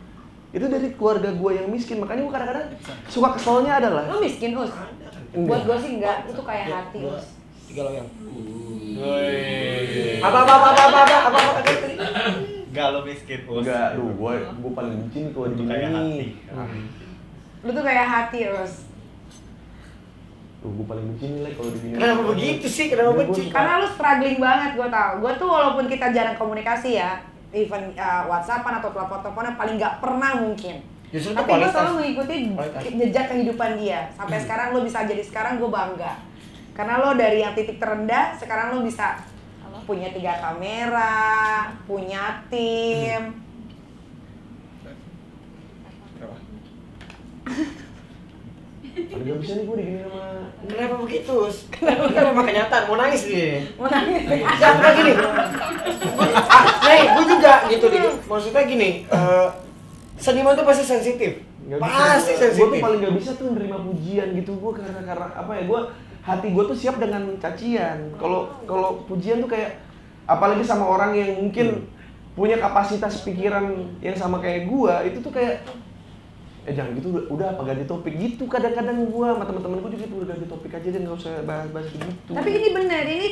Itu dari keluarga gue yang miskin, makanya gue kadang-kadang suka keselnya adalah
Lu miskin, Us? Buat gue sih enggak, itu kayak hati, Us.
3 loyang.
Apa? Enggak, lo miskin, Us.
enggak, gue paling benci nih kalau
Itu kayak hati.
Lu tuh kayak hati, Us.
Gue paling benci nih kalau digini.
Kenapa begitu sih? Kenapa benci?
Karena lu struggling banget, gue tau. Gue tuh walaupun kita jarang komunikasi ya, even WhatsAppan atau telepon-teleponan paling nggak pernah mungkin.
Justru
Tapi gue selalu mengikuti jejak kehidupan dia. Sampai sekarang lo bisa jadi sekarang, gue bangga. Karena lo dari yang titik terendah, sekarang lo bisa punya 3 kamera, punya tim.
Paling gak bisa nih gue digini sama...
Kenapa begitu? Kenapa kenyataan? Mau nangis dia?
Mau nangis?
Jangan gini. Gue juga gitu deh. Maksudnya gini, seniman tuh pasti sensitif. Pasti sensitif.
Gue tuh paling gak bisa tuh nerima pujian gitu. Gue karena apa ya? Hati gue tuh siap dengan cacian. Kalau pujian tuh kayak, apalagi sama orang yang mungkin punya kapasitas pikiran yang sama kayak gue, itu tuh kayak
jangan gitu, udah apa ganti topik gitu. Kadang-kadang gua sama teman-teman gua juga gitu, udah ganti topik aja deh, nggak usah bahas-bahas gitu.
Tapi ini bener, ini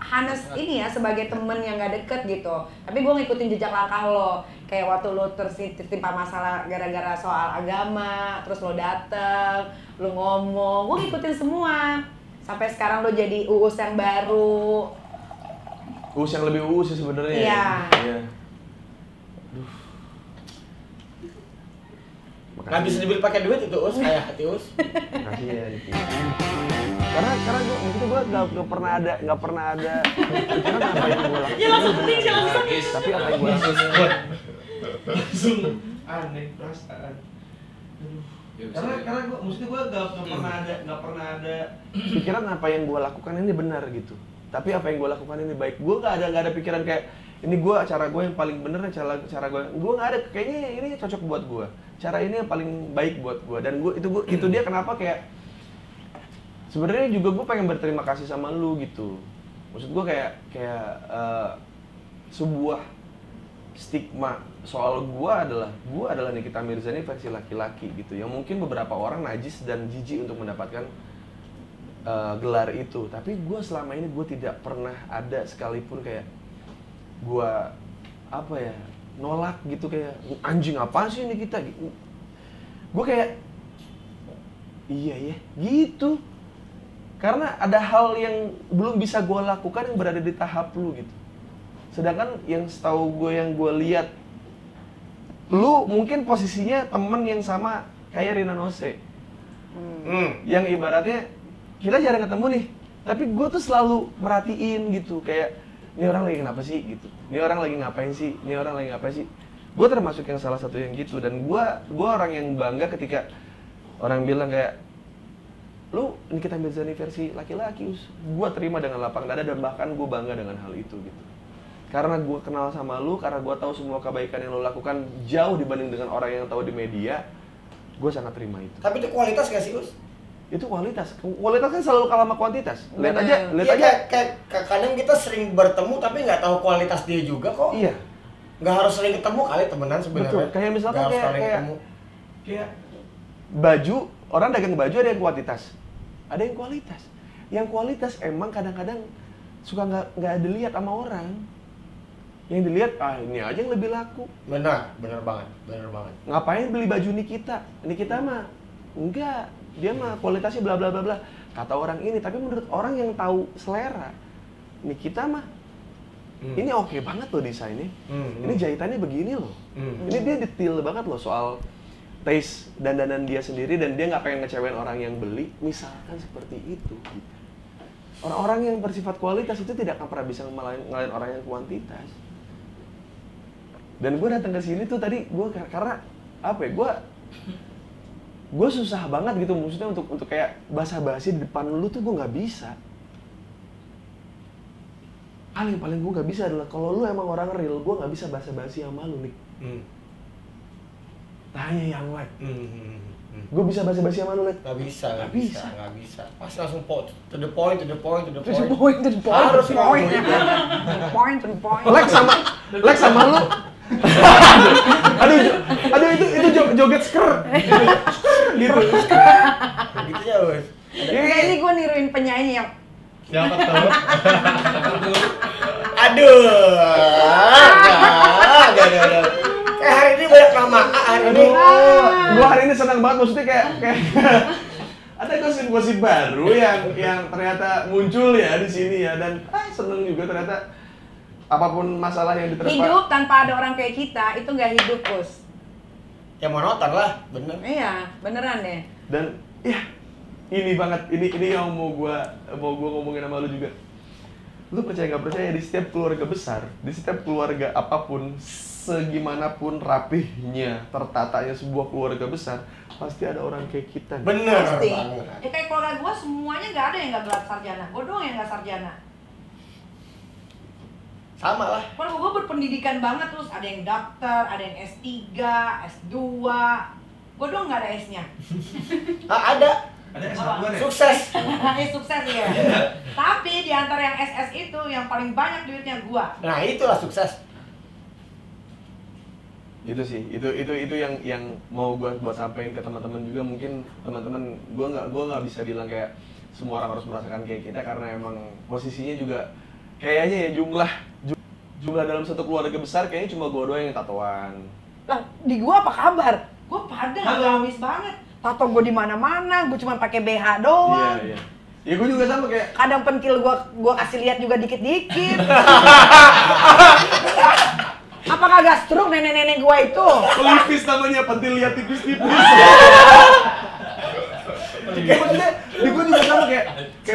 Hanes ini ya sebagai temen yang gak deket gitu. Tapi gue ngikutin jejak langkah lo. Kayak waktu lo tertimpa masalah gara-gara soal agama, terus lo dateng, lo ngomong, gue ngikutin semua. Sampai sekarang lo jadi Uus yang baru.
Uus yang lebih Uus sih sebenarnya.
Iya.
Iya.
Nggak bisa dibeli pakai duit itu Us, kayak hati Us.
Makasih ya Diki. Karena gue maksudnya gue nggak pernah ada pikiran apa yang gue lakukan.
Ya langsung penting sih langsung.
Tapi apa yang gue lakukan?
Langsung aneh perasaan. Karena gue maksudnya gue nggak pernah ada
pikiran apa yang gue lakukan ini benar gitu. Tapi apa yang gue lakukan ini baik. Gue nggak ada pikiran kayak ini cara gue yang paling bener, cara gue nggak ada, kayaknya ini cocok buat gue. Cara ini yang paling baik buat gue, dan itu dia kenapa kayak sebenarnya juga gue pengen berterima kasih sama lu gitu. Maksud gue kayak sebuah stigma soal gue adalah Nikita Mirzani versi laki-laki gitu, yang mungkin beberapa orang najis dan jijik untuk mendapatkan gelar itu. Tapi gue selama ini gue tidak pernah ada sekalipun kayak gue nolak gitu, kayak anjing apa sih ini kita gitu. Gue kayak iya gitu, karena ada hal yang belum bisa gue lakukan yang berada di tahap lu gitu. Sedangkan yang setahu gue, yang gue lihat, lu mungkin posisinya temen yang sama kayak Rina Nose, yang ibaratnya kita jarang ketemu nih, tapi gue tuh selalu merhatiin gitu, kayak ini orang lagi kenapa sih gitu, ini orang lagi ngapain sih, gue termasuk yang salah satu yang gitu. Dan gue orang yang bangga ketika orang bilang kayak lu Nikita Mirzani versi laki-laki, gue terima dengan lapang dada, dan bahkan gue bangga dengan hal itu gitu. Karena gue kenal sama lu, karena gue tahu semua kebaikan yang lu lakukan jauh dibanding dengan orang yang tahu di media, gue sangat terima itu.
Tapi itu kualitas gak sih Us?
Itu kualitas kan selalu kalah sama kuantitas. Lihat aja.
Kayak kadang kita sering bertemu tapi nggak tahu kualitas dia juga kok.
Iya.
Nggak harus sering ketemu kali temenan sebenarnya.
Betul. Kayak misalkan kayak baju, orang dagang baju ada yang kuantitas, ada yang kualitas. Yang kualitas emang kadang-kadang suka nggak dilihat sama orang. Yang dilihat ini aja yang lebih laku.
Benar banget.
Ngapain beli baju Nikita mah enggak, dia mah kualitasnya bla bla bla bla kata orang ini. Tapi menurut orang yang tahu selera, Nikita mah ini oke banget loh desainnya, ini jahitannya begini loh, ini dia detail banget loh soal taste dandanan dia sendiri, dan dia nggak pengen ngecewain orang yang beli, misalkan seperti itu. Orang-orang yang bersifat kualitas itu tidak akan pernah bisa ngalahin orang yang kuantitas. Dan gue datang ke sini tuh tadi karena apa ya, gue susah banget gitu, maksudnya untuk kayak basa-basi di depan lu tuh gue nggak bisa. Hal yang paling gue nggak bisa adalah kalau lu emang orang real, gue nggak bisa basa-basi sama lu nih. Tanya yang lain. Gue bisa basa-basi sama lu nih?
Nggak bisa. Pas langsung to the point.
Harus point.
Lex sama lu. aduh itu joget sker. Gitu.
Gitu ya, Bos.
Ini gue niruin penyanyi yang
Siapa tuh?
Aduh. Hari ini banyak nama hari ini.
Gua hari ini senang banget, maksudnya kayak ada gosip-gosip baru yang ternyata muncul ya di sini ya, dan seneng juga ternyata apapun masalah yang diterpa.
Hidup tanpa ada orang kayak kita itu nggak hidup, Us.
Ya monoton lah, bener.
Iya, beneran deh.
Dan ya ini banget, ini yang mau gua ngomongin sama lu juga. Lu percaya nggak percaya, di setiap keluarga besar, di setiap keluarga apapun, segimanapun rapihnya, tertatanya sebuah keluarga besar, pasti ada orang kayak kita.
Bener
Pasti.
banget.
Ya kayak keluarga gue semuanya nggak ada yang nggak gelar sarjana. Gue doang yang nggak sarjana.
Sama lah.
Keluarga gue berpendidikan banget, terus ada yang dokter, ada yang S3, S2. Gue doang nggak ada S-nya.
Ada.
Ada S1 ya?
Sukses.
Sukses ya. Tapi di antara yang SS itu yang paling banyak duitnya gue.
Nah itulah sukses.
Itu sih, itu yang mau gue buat sampein ke teman-teman juga. Mungkin teman-teman gue nggak bisa bilang kayak semua orang harus merasakan kayak kita, karena emang posisinya juga kayaknya ya jumlah dalam satu keluarga besar kayaknya cuma gue doang yang tatoan.
Lah, di gua apa kabar? Gua pada agamis banget. Tato gua di mana-mana, gua cuma pakai BH doang.
Iya. Ya gue juga sama kayak
Kadang pentil gua kasih lihat juga dikit-dikit. Apa kagak stroke nenek-nenek gua itu?
pelipis namanya, pentil lihat tipis-tipis. Maksudnya, di gue juga sama kayak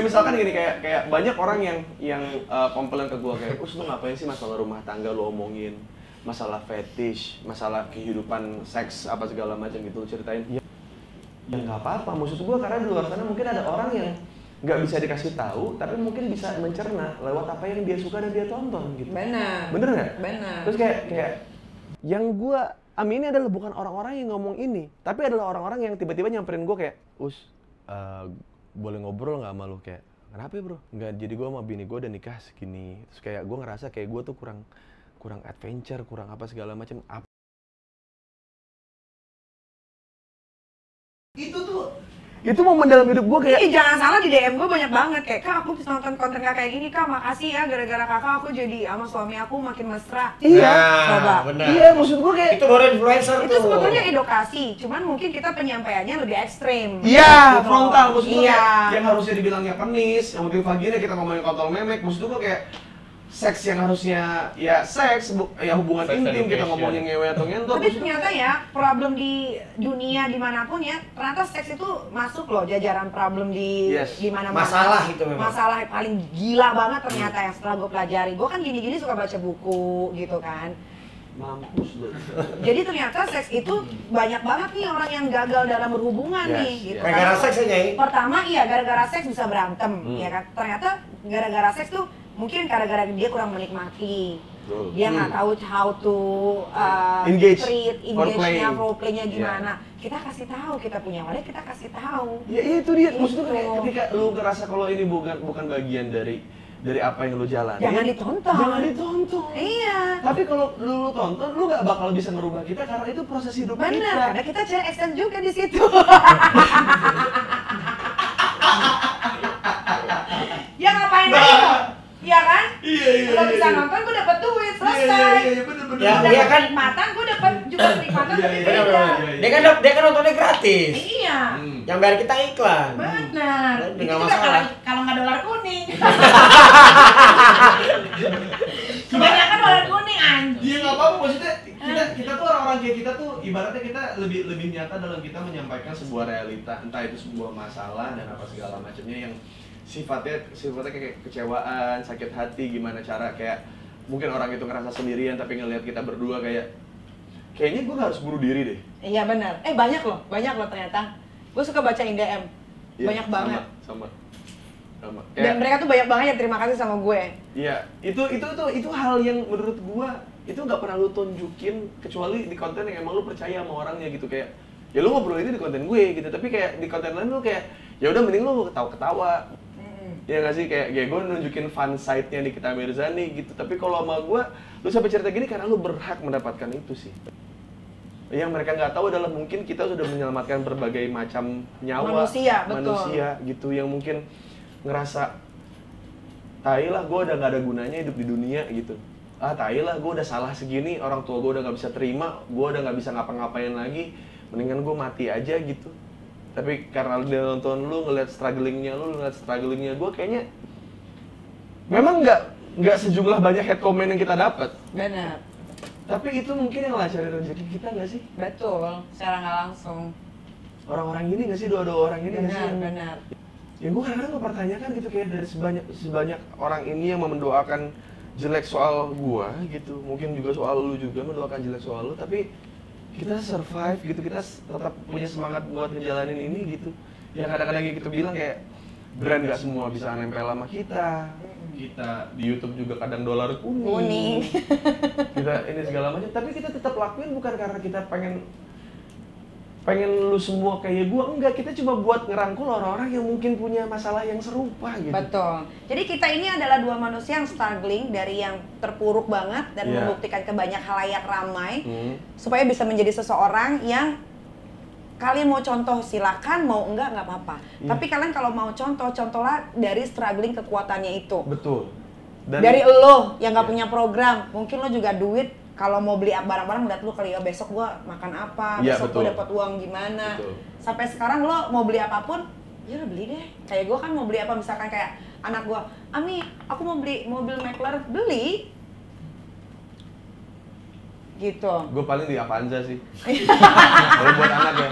misalkan gini, kayak banyak orang yang komplain ke gue kayak, lu ngapain sih masalah rumah tangga lu omongin, masalah fetish, masalah kehidupan seks apa segala macam gitu lu ceritain. Ya nggak apa-apa, maksud gue karena di luar sana mungkin ada orang yang nggak bisa dikasih tahu, tapi mungkin bisa mencerna lewat apa yang dia suka dan dia tonton gitu.
Benar.
Bener nggak?
Benar.
Terus kayak yang gue amini adalah bukan orang-orang yang ngomong ini, tapi adalah orang-orang yang tiba-tiba nyamperin gue kayak, boleh ngobrol nggak sama lu? Kayak, kenapa ya bro? Nggak, jadi gue sama bini gue udah nikah segini. Terus kayak gue ngerasa kayak gue tuh kurang adventure, kurang apa segala macam. Itu momen dalam hidup gue kayak,
Jangan salah, di DM gue banyak banget kayak, Kak aku bisa nonton konten kakak kayak gini, Kak makasih ya, gara-gara kakak aku jadi sama suami aku makin mesra.
iya,
Coba.
benar.
iya maksud gue kayak,
Itu baru influencer
Itu
tuh.
sebetulnya edukasi, cuman mungkin kita penyampaiannya lebih ekstrim.
iya
Gitu.
frontal maksud gue
Iya.
kayak, yang harusnya dibilangnya penis, yang mungkin vagina kita ngomongin kontol memek, maksud gue kayak seks yang harusnya ya seks, ya hubungan
Sex
intim, kita
education.
ngomongin ngewe atau ngentot.
Tapi ternyata ya, problem di dunia dimanapun ya, ternyata seks itu masuk loh jajaran problem di
Yes.
mana-mana.
Masalah itu memang.
Masalah paling gila banget ternyata yang setelah gue pelajari. Gue kan gini-gini suka baca buku gitu kan.
Mampus lu.
Jadi ternyata seks itu banyak banget nih orang yang gagal dalam berhubungan
Yes,
nih gitu.
yes.
Gara-gara seks aja ya.
Pertama iya gara-gara seks bisa berantem, ya kan. Ternyata gara-gara seks tuh mungkin gara-gara dia kurang menikmati.
Betul.
Dia nggak tahu how to
Engage.
treat,
Foreplay.
engage-nya, role-play-nya
Yeah.
gimana. Kita kasih tahu, kita punya wadah, kita kasih tahu.
Ya itu dia, maksudnya
Gitu.
kayak ketika lu ngerasa kalau ini bukan bagian dari apa yang lu jalani.
Jangan ditonton.
Jangan ditonton.
Iya.
Tapi kalau lu tonton, lu gak bakal bisa ngerubah kita karena itu proses hidup
Benar,
kita.
karena kita cari extend juga di situ. Ya ngapain lagi? Iya kan?
Iya.
Udah bisa nonton, gue dapet duit, selesai.
Iya, bener.
Ya,
Udah
iya kan?
kenikmatan, gue dapet juga kenikmatan
Iya,
tapi
iya,
beda.
iya.
Dia kan nontonnya gratis.
Iya.
Yang bayar kita iklan.
Benar.
Nggak
Itu juga
masalah.
kalau nggak dolar kuning. Kebanyakan dolar kuning anjing.
Iya nggak apa-apa, maksudnya kita tuh orang-orang kayak kita tuh ibaratnya kita lebih nyata dalam kita menyampaikan sebuah realita, entah itu sebuah masalah dan apa segala macamnya yang sifatnya kayak kecewaan, sakit hati, gimana cara kayak mungkin orang itu ngerasa sendirian tapi ngelihat kita berdua kayaknya gue harus bunuh diri deh.
Iya benar. Banyak loh ternyata. Gue suka bacain DM.
Iya,
Banyak banget.
Sama.
Dan mereka tuh banyak banget yang terima kasih sama gue.
Iya, itu hal yang menurut gua itu nggak pernah lu tunjukin kecuali di konten yang emang lu percaya sama orangnya gitu, kayak ya lu ngobrol ini di konten gue gitu, tapi kayak di konten lain lu kayak ya udah mending lu ketawa-ketawa. Ya nggak sih, kayak gue nunjukin fun side-nya di Kita Mirzani gitu, tapi kalau sama gua lu sampai cerita gini karena lu berhak mendapatkan itu sih. Yang mereka nggak tahu adalah mungkin kita sudah menyelamatkan berbagai macam nyawa
manusia
gitu yang mungkin ngerasa tai lah gue udah gak ada gunanya hidup di dunia gitu, tai lah gue udah salah segini, orang tua gue udah gak bisa terima, gue udah gak bisa ngapa-ngapain lagi, mendingan gue mati aja gitu. Tapi karena dia nonton lu, ngeliat strugglingnya gue, kayaknya memang nggak sejumlah banyak head comment yang kita dapat.
Benar.
Tapi itu mungkin yang lancarin rezeki kita nggak sih?
Betul, secara nggak langsung.
Orang-orang ini nggak sih, doa-doa orang ini nggak sih?
Benar.
Ya gue kadang-kadang mempertanyakan gitu, kayak dari sebanyak orang ini yang mendoakan jelek soal gue gitu, mungkin juga soal lu juga mendoakan jelek soal lu, tapi kita survive gitu, kita tetap punya semangat buat ngejalanin ini gitu. Yang kadang-kadang kita bilang kayak brand gak semua bisa nempel sama kita di YouTube juga kadang dolar kuning. Kita ini segala macam, tapi kita tetap lakuin bukan karena kita pengen pengen lu semua kayak gua, enggak, kita cuma buat ngerangkul orang-orang yang mungkin punya masalah yang serupa gitu.
Betul. Jadi kita ini adalah dua manusia yang struggling dari yang terpuruk banget dan
Iya.
membuktikan ke banyak halayak ramai supaya bisa menjadi seseorang yang kalian mau contoh silakan, mau enggak apa-apa. Tapi kalian kalau mau contohlah dari struggling kekuatannya itu.
Betul.
Dari lo yang nggak punya program, mungkin lo juga duit. Kalau mau beli barang-barang, lihat lu kali ya besok gua makan apa,
Iya,
besok
betul.
gua dapat uang gimana.
Betul.
Sampai sekarang lo mau beli apapun, ya udah beli deh. Kayak gua kan mau beli apa, misalkan kayak anak gua, Ami, aku mau beli mobil McLaren, beli. Gitu.
Gue paling di Avanza sih. Baru buat anak ya.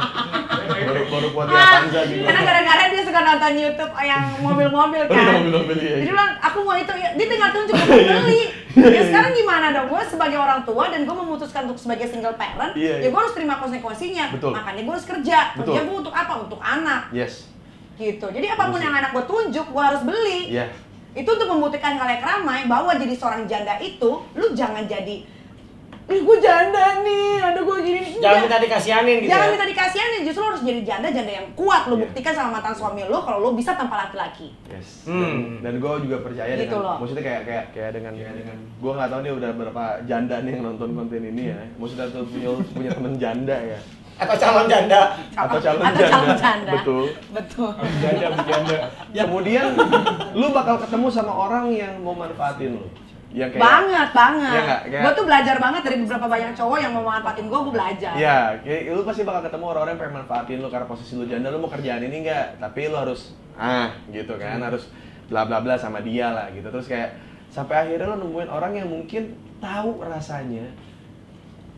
Baru buat di Avanza gitu.
Karena gara-gara dia suka nonton YouTube yang mobil-mobil kan.
Mobil-mobil ya.
Jadi bilang, aku mau itu, ya, dia tinggal tunjuk aku beli. Ya sekarang gimana dong, gue sebagai orang tua dan gue memutuskan untuk sebagai single parent,
Iya,
ya gue harus terima konsekuensinya.
Betul.
Makanya gue harus kerja.
Betul.
Kerja gue untuk apa? Untuk anak.
Yes.
Gitu. Jadi apapun
Betul.
yang anak gue tunjuk, gue harus beli.
Iya.
Itu untuk membuktikan halayak ramai bahwa jadi seorang janda itu, lu jangan jadi gue janda nih, ada gue gini.
Jangan
Enggak.
minta dikasihanin gitu
Jangan
ya.
minta dikasihanin, justru lo harus jadi janda yang kuat. Lo
Iya.
buktikan sama mantan suami lo kalau lo bisa tanpa laki-laki.
Yes.
Hmm.
Dan gue juga percaya
Gitu
dengan,
loh.
maksudnya kayak dengan gue nggak tahu nih udah berapa janda nih yang nonton konten ini ya. Maksudnya tuh punya temen janda ya.
Atau calon janda.
Atau calon
calon
janda.
janda.
Betul.
Betul.
Bercanda.
Kemudian lu bakal ketemu sama orang yang mau manfaatin lu. Yang kayak
Banget.
Iya nggak? Kayak-
Gue tuh belajar banget dari beberapa banyak cowok yang mau manfaatin gue belajar.
Iya, kayak lu pasti bakal ketemu orang-orang yang pengen manfaatin lu karena posisi lu janda, lu mau kerjaan ini enggak, tapi lu harus gitu kan, harus bla bla bla sama dia lah gitu. Terus kayak sampai akhirnya lu nemuin orang yang mungkin tahu rasanya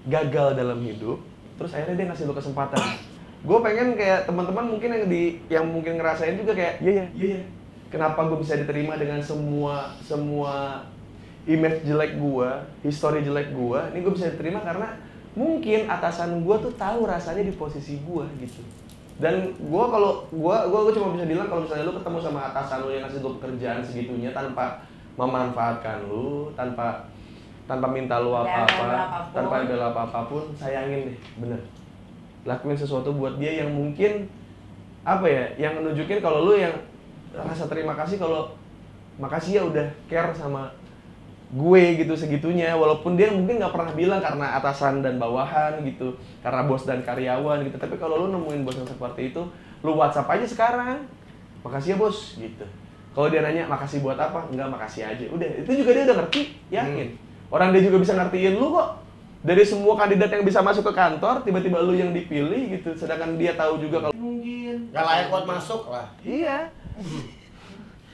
gagal dalam hidup, terus akhirnya dia ngasih lu kesempatan. Gue pengen kayak teman-teman mungkin yang mungkin ngerasain juga kayak, iya. Kenapa gue bisa diterima dengan semua image jelek gua, history jelek gua, ini gua bisa diterima karena mungkin atasan gua tuh tahu rasanya di posisi gua gitu. Dan gua cuma bisa bilang kalau misalnya lu ketemu sama atasan lu yang ngasih lu pekerjaan segitunya tanpa memanfaatkan lu, tanpa minta lu apa-apa, tanpa bela apapun, sayangin deh, bener. Lakuin sesuatu buat dia yang mungkin apa ya, yang nunjukin kalau lu yang rasa terima kasih, kalau makasih ya udah care sama gue gitu segitunya, walaupun dia mungkin nggak pernah bilang karena atasan dan bawahan gitu, karena bos dan karyawan gitu. Tapi kalau lu nemuin bos yang seperti itu, lu WhatsApp aja sekarang, makasih ya bos gitu. Kalau dia nanya makasih buat apa, enggak, makasih aja. Udah, itu juga dia udah ngerti, yakin. Orang dia juga bisa ngertiin lu kok. Dari semua kandidat yang bisa masuk ke kantor, tiba-tiba lu yang dipilih gitu. Sedangkan dia tahu juga kalau mungkin
Gak layak buat masuk lah.
iya.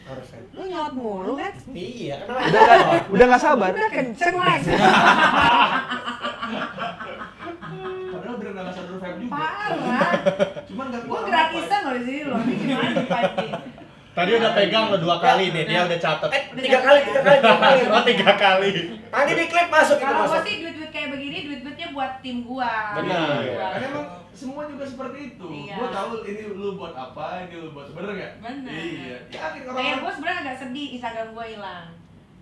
Harusnya.
Lu nyot mulu kan?
Iya,
Udah nggak sabar.
Udah kenceng Lex.
Padahal bener ambassador vibe juga.
Parah.
Cuman nggak
Gue
kuat.
gratisan loh di sini loh. Ini gimana di fighting?
Tadi udah pegang lo 2 kali nih, dia udah catat.
3 kali.
Oh 3 kali.
Nanti di klip masuk itu
Kalau gue
masuk.
sih duit-duit kayak begini, duit-duitnya buat tim gua.
Benar.
Gua.
Karena emang semua juga seperti itu.
Iya.
Gua tahu ini lu buat apa, ini lu buat bener nggak?
Bener.
Iya. Yakin
Kayak
orang.
gue sebenarnya agak sedih Instagram gue hilang.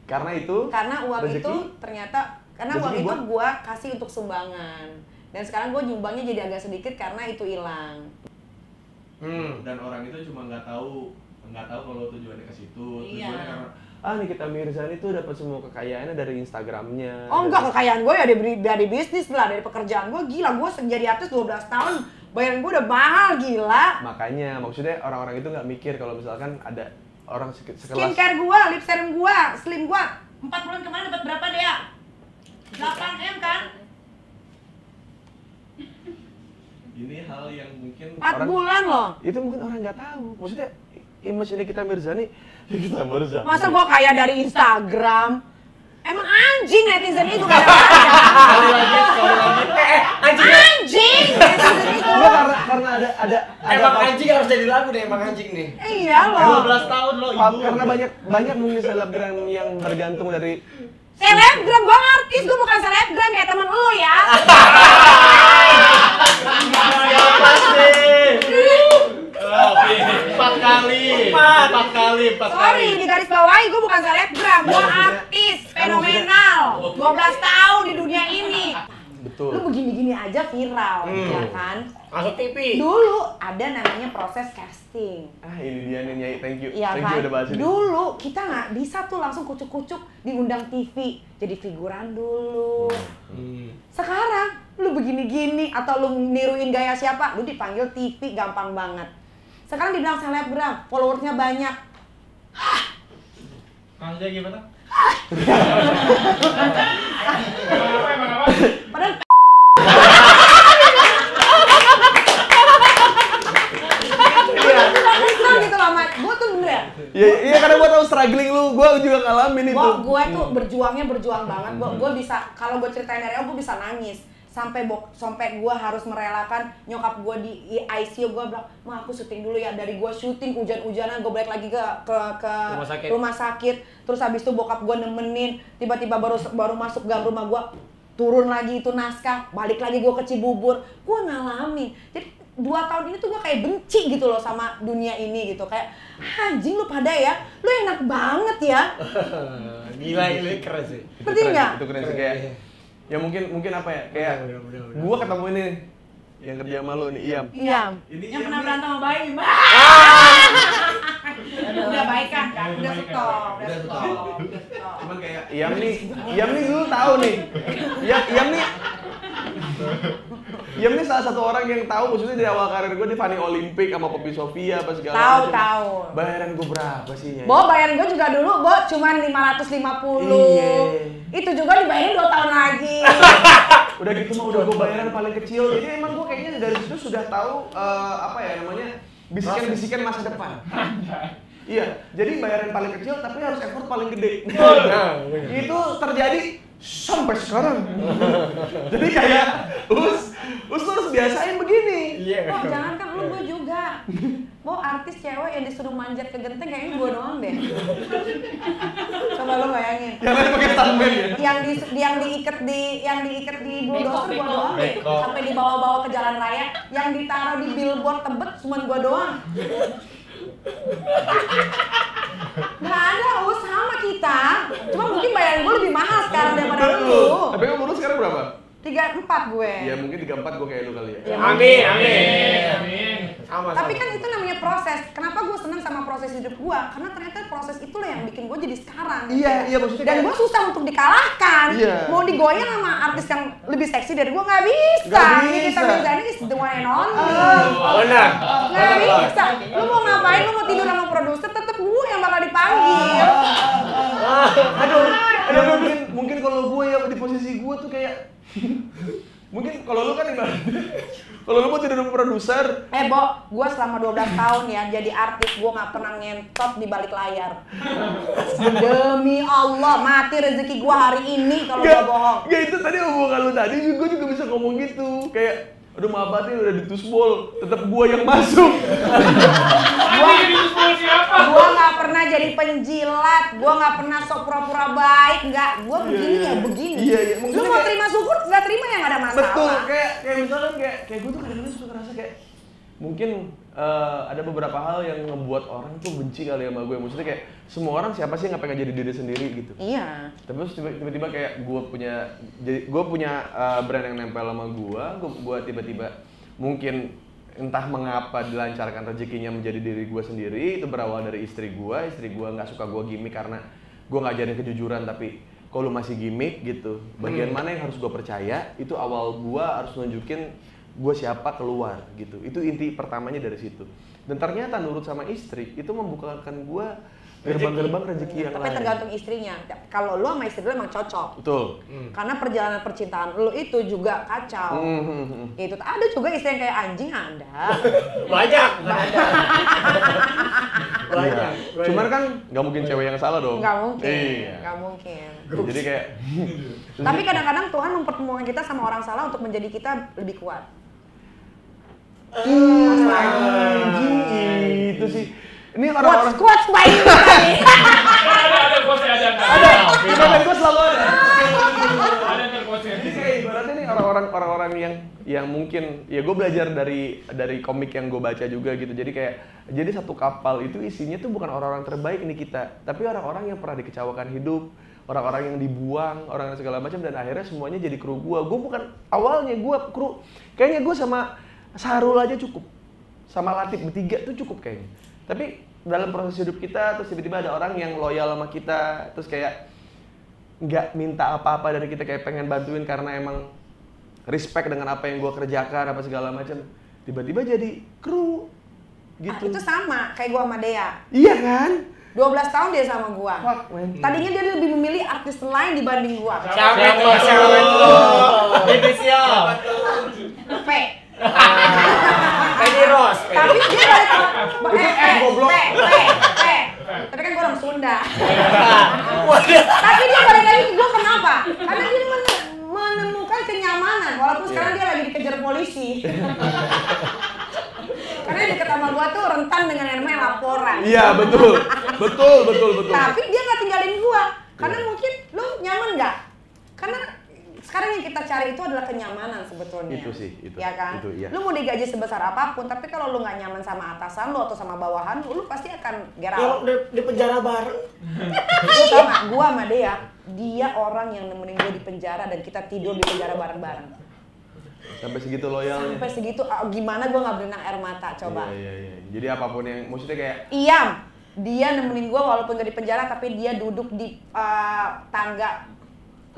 Karena itu
Karena uang
rezeki.
itu ternyata
Rezeki
uang itu
buat-
gue kasih untuk sumbangan. Dan sekarang gue nyumbangnya jadi agak sedikit karena itu hilang.
Dan orang itu cuma nggak tahu kalau tujuannya ke situ.
Iya.
Tujuannya karena
Nikita Mirzani tuh dapat semua kekayaannya dari Instagramnya.
Oh enggak, kekayaan gue ya dari bisnis lah, dari pekerjaan gue. Gila, gue jadi artis 12 tahun, bayaran gue udah mahal, gila.
Makanya maksudnya orang-orang itu nggak mikir kalau misalkan ada orang sekelas
Skincare gue, lip serum gue, slim gue 4 bulan kemarin dapat berapa deh ya? 8M kan?
ini hal yang mungkin
4 bulan loh.
itu mungkin orang nggak tahu. Maksudnya image Nikita Mirzani, Nikita Mirzani.
Masa gue kaya dari Instagram? Emang anjing netizen itu kadang-kadang.
Sekali lagi.
Anjing netizen itu.
Enggak, karena ada
Emang anjing harus jadi lagu deh, emang anjing nih.
Iya loh.
12 tahun lo ibu.
karena banyak mungkin selebgram yang bergantung dari
Selebgram, gue artis, gue bukan selebgram kayak temen lu ya.
Siapa sih? Oke, 4 kali. 4 kali.
Sorry, di garis bawahi gue bukan selebgram, gue artis fenomenal. 12 tahun di dunia ini.
Betul.
Lu begini-gini aja viral, ya kan?
Masuk TV.
Dulu ada namanya proses casting.
Ini dia nih Nyai, thank you.
Iya
Thank
kan?
you udah bahas ini.
Dulu kita nggak bisa tuh langsung kucuk-kucuk diundang TV. Jadi figuran dulu. Sekarang lu begini-gini atau lu niruin gaya siapa, lu dipanggil TV gampang banget. Sekarang dibilang selebgram, followersnya banyak.
Anda gimana? Emang apa?
Padahal gitu lah, Mat. Gue tuh bener ya.
Iya karena gue tahu struggling lu, gue juga ngalamin itu.
Gue tuh berjuang banget. Gue bisa, kalau gue ceritain dari awal gue bisa nangis. Sampai gue harus merelakan nyokap gue di ICU. Gue bilang, "Ma, aku syuting dulu ya." Dari gue syuting hujan-hujanan, gue balik lagi ke rumah sakit. Terus habis itu bokap gue nemenin. Tiba-tiba baru masuk gang rumah gue, turun lagi itu naskah, balik lagi gue ke Cibubur. Gue ngalamin. Jadi 2 tahun ini tuh gue kayak benci gitu loh sama dunia ini gitu. Kayak, anjing lu pada ya, lu enak banget ya.
Gila, keren sih.
Ngerti nggak?
Itu keren sih kayak. Ya mungkin apa ya, kayak gua ketemu ini yang kerja sama lu nih, Iyam.
Iya.
Ini
Yang pernah
ini-
berantem sama Bayu. Udah baikan kan? Udah stop.
Cuman kayak
Iyam nih dulu tahu nih. Iyam nih salah satu orang yang tahu maksudnya di awal karir gue di Fanny Olympic sama Poppy Sofia apa segala macam.
Tahu.
Bayaran gue berapa sih, Nyai?
Bo, bayaran gue juga dulu, Bo, cuman 550.
Iya.
Itu juga dibayarin 2 tahun lagi.
Udah gitu mah udah gue bayaran paling kecil. Jadi emang gue kayaknya dari situ sudah tahu apa ya namanya bisikan-bisikan masa depan. Iya, jadi bayaran paling kecil tapi harus effort paling gede. Itu terjadi sampai sekarang. Jadi kayak Us tuh harus biasain begini.
Bo, jangan kan lu, gue juga. Bo, artis cewek yang disuruh manjat ke genteng kayaknya gue doang deh. Coba lu bayangin.
Yang lain pakai stuntman ya.
Yang diikat di bulldozer gue doang deh. Sampai dibawa-bawa ke jalan raya. Yang ditaruh di billboard Tebet cuma gue doang. Nggak ada, sama kita. Cuma mungkin bayaran gue lebih mahal sekarang daripada lu.
Tapi kamu lu sekarang berapa?
34 gue.
Ya mungkin 34 gue kayak lu kali ya.
Ya,
Amin. Sama.
Tapi kan itu namanya proses. Kenapa gue seneng sama proses hidup gue? Karena ternyata proses itulah yang bikin gue jadi sekarang.
Iya maksudnya.
Dan gue susah untuk dikalahkan.
Iya.
Mau digoyang sama artis yang lebih seksi dari gue nggak bisa.
Nggak
Ini kita
bisa.
Mirzani is the one and only.
Benar.
Nggak bisa. Lu mau ngapain? Lu mau tidur sama produser? Tetep gue yang bakal dipanggil.
Aduh, mungkin kalau gue ya di posisi gue tuh kayak mungkin kalau lu kan kalau lu mau tidur sama produser.
Bo, gue selama 12 tahun ya jadi artis, gue nggak pernah ngentot di balik layar. Demi Allah, mati rezeki gue hari ini kalau gue bohong.
Gak itu tadi omongan lu tadi gue juga bisa ngomong gitu. Kayak aduh maaf banget udah ditusbol, tetap gue yang masuk.
Gue nggak pernah jadi penjilat, gue nggak pernah sok pura-pura baik, nggak. Gue begini ya begini.
Iya.
Lu
Maksudnya
mau
kayak-
terima syukur, nggak terima ya nggak ada masalah.
Betul, kayak misalkan kayak gue tuh kadang-kadang suka ngerasa kayak mungkin ada beberapa hal yang ngebuat orang tuh benci kali sama gue. Maksudnya kayak semua orang siapa sih yang gak pengen jadi diri sendiri gitu.
Iya.
Terus tiba-tiba kayak gue punya brand yang nempel sama gue tiba-tiba mungkin entah mengapa dilancarkan rezekinya menjadi diri gue sendiri. Itu berawal dari istri gue nggak suka gue gimmick karena gue ngajarin kejujuran tapi kalau masih gimmick gitu. Bagian mana yang harus gue percaya itu awal gue harus nunjukin gue siapa keluar gitu. Itu inti pertamanya dari situ. Dan ternyata nurut sama istri itu membukakan gue gerbang-gerbang rezeki yang
Tapi
lain.
tergantung istrinya. Kalau lu sama istri lu emang cocok.
Betul.
Karena perjalanan percintaan lu itu juga kacau. Itu ada juga istri yang kayak anjing ada.
Banyak.
Iya. Cuman kan nggak mungkin cewek yang salah dong.
Nggak mungkin.
Iya.
Nggak mungkin.
Jadi kayak.
Tapi kadang-kadang Tuhan mempertemukan kita sama orang salah untuk menjadi kita lebih kuat.
Anjing itu sih. Ini orang-orang.
Quotes baik tadi.
Ada quotes-nya, ada.
Di gue selalu ada.
Ada quotes-nya.
Jadi kayak ibaratnya nih orang-orang yang mungkin ya gue belajar dari komik yang gue baca juga gitu. Jadi kayak satu kapal itu isinya tuh bukan orang-orang terbaik nih kita, tapi orang-orang yang pernah dikecewakan hidup, orang-orang yang dibuang, orang segala macam, dan akhirnya semuanya jadi kru gue bukan awalnya gue kru, kayaknya gue sama Sarul aja cukup, sama Latif bertiga tuh cukup kayaknya. Tapi dalam proses hidup kita terus tiba-tiba ada orang yang loyal sama kita, terus kayak nggak minta apa-apa dari kita, kayak pengen bantuin karena emang respect dengan apa yang gue kerjakan apa segala macam, tiba-tiba jadi kru gitu.
Itu sama kayak gua sama Dea.
Iya kan?
12 tahun dia sama gua.
Fuck, man.
Tadinya dia lebih memilih artis lain dibanding gua.
Siapa tuh? Inisial.
P.
Penny Rose.
Tapi dia balik goblok. P. Tapi kan gua orang Sunda. Tapi dia balik lagi ke gua kenapa? Karena dia menemukan kenyamanan walaupun sekarang dia lagi dikejar polisi. Karena deket sama gua tuh rentan dengan yang namanya laporan.
Iya, betul. Betul.
Tapi dia nggak tinggalin gua. Karena mungkin lu nyaman nggak? Karena sekarang yang kita cari itu adalah kenyamanan sebetulnya.
Itu sih, itu.
Ya kan?
Itu, iya.
Lu mau digaji sebesar apapun, tapi kalau lu nggak nyaman sama atasan lu atau sama bawahan lu pasti akan get
Kalau
out.
di penjara bareng.
Lu tau nggak? Gua sama dia orang yang nemenin gua di penjara dan kita tidur di penjara bareng-bareng.
Sampai segitu loyalnya.
Sampai segitu, gimana gua nggak berenang air mata, coba.
Iya. Jadi apapun yang, maksudnya kayak
Iyam, dia nemenin gua walaupun gak di penjara, tapi dia duduk di tangga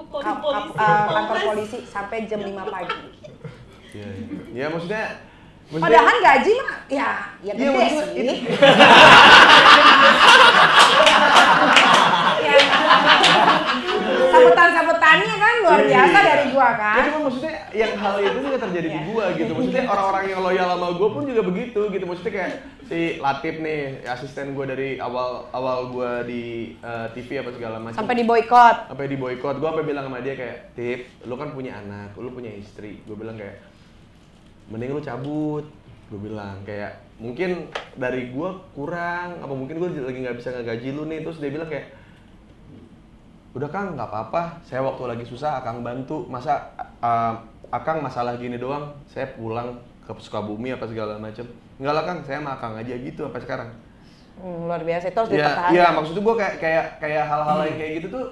kantor polisi sampai jam 5 pagi.
Iya. Ya maksudnya
Padahal gaji mah ya
Iya,
gede
maksudnya
sih. Ya, sambutan-sambutannya kan luar biasa dari gua kan.
Ya cuma maksudnya yang hal itu juga terjadi di gua gitu. Maksudnya orang-orang yang loyal sama gua pun juga begitu gitu. Maksudnya kayak si Latif nih, asisten gua dari awal gua di TV apa segala macam.
Sampai di boykot.
Sampai di boykot. Gua sampai bilang sama dia kayak, "Tip, lu kan punya anak, lu punya istri." Gua bilang kayak, "Mending lu cabut." Gua bilang kayak, "Mungkin dari gua kurang, apa mungkin gua lagi nggak bisa ngegaji lu nih." Terus dia bilang kayak, "Udah Kang, nggak apa-apa. Saya waktu lagi susah Akang bantu. Masa Akang masalah gini doang, saya pulang ke Sukabumi apa segala macem. Enggak lah Kang, saya sama Akang aja gitu sampai sekarang."
Luar biasa, itu harus
Iya,
dipertahankan.
iya, maksudnya gua kayak hal-hal yang kayak gitu tuh,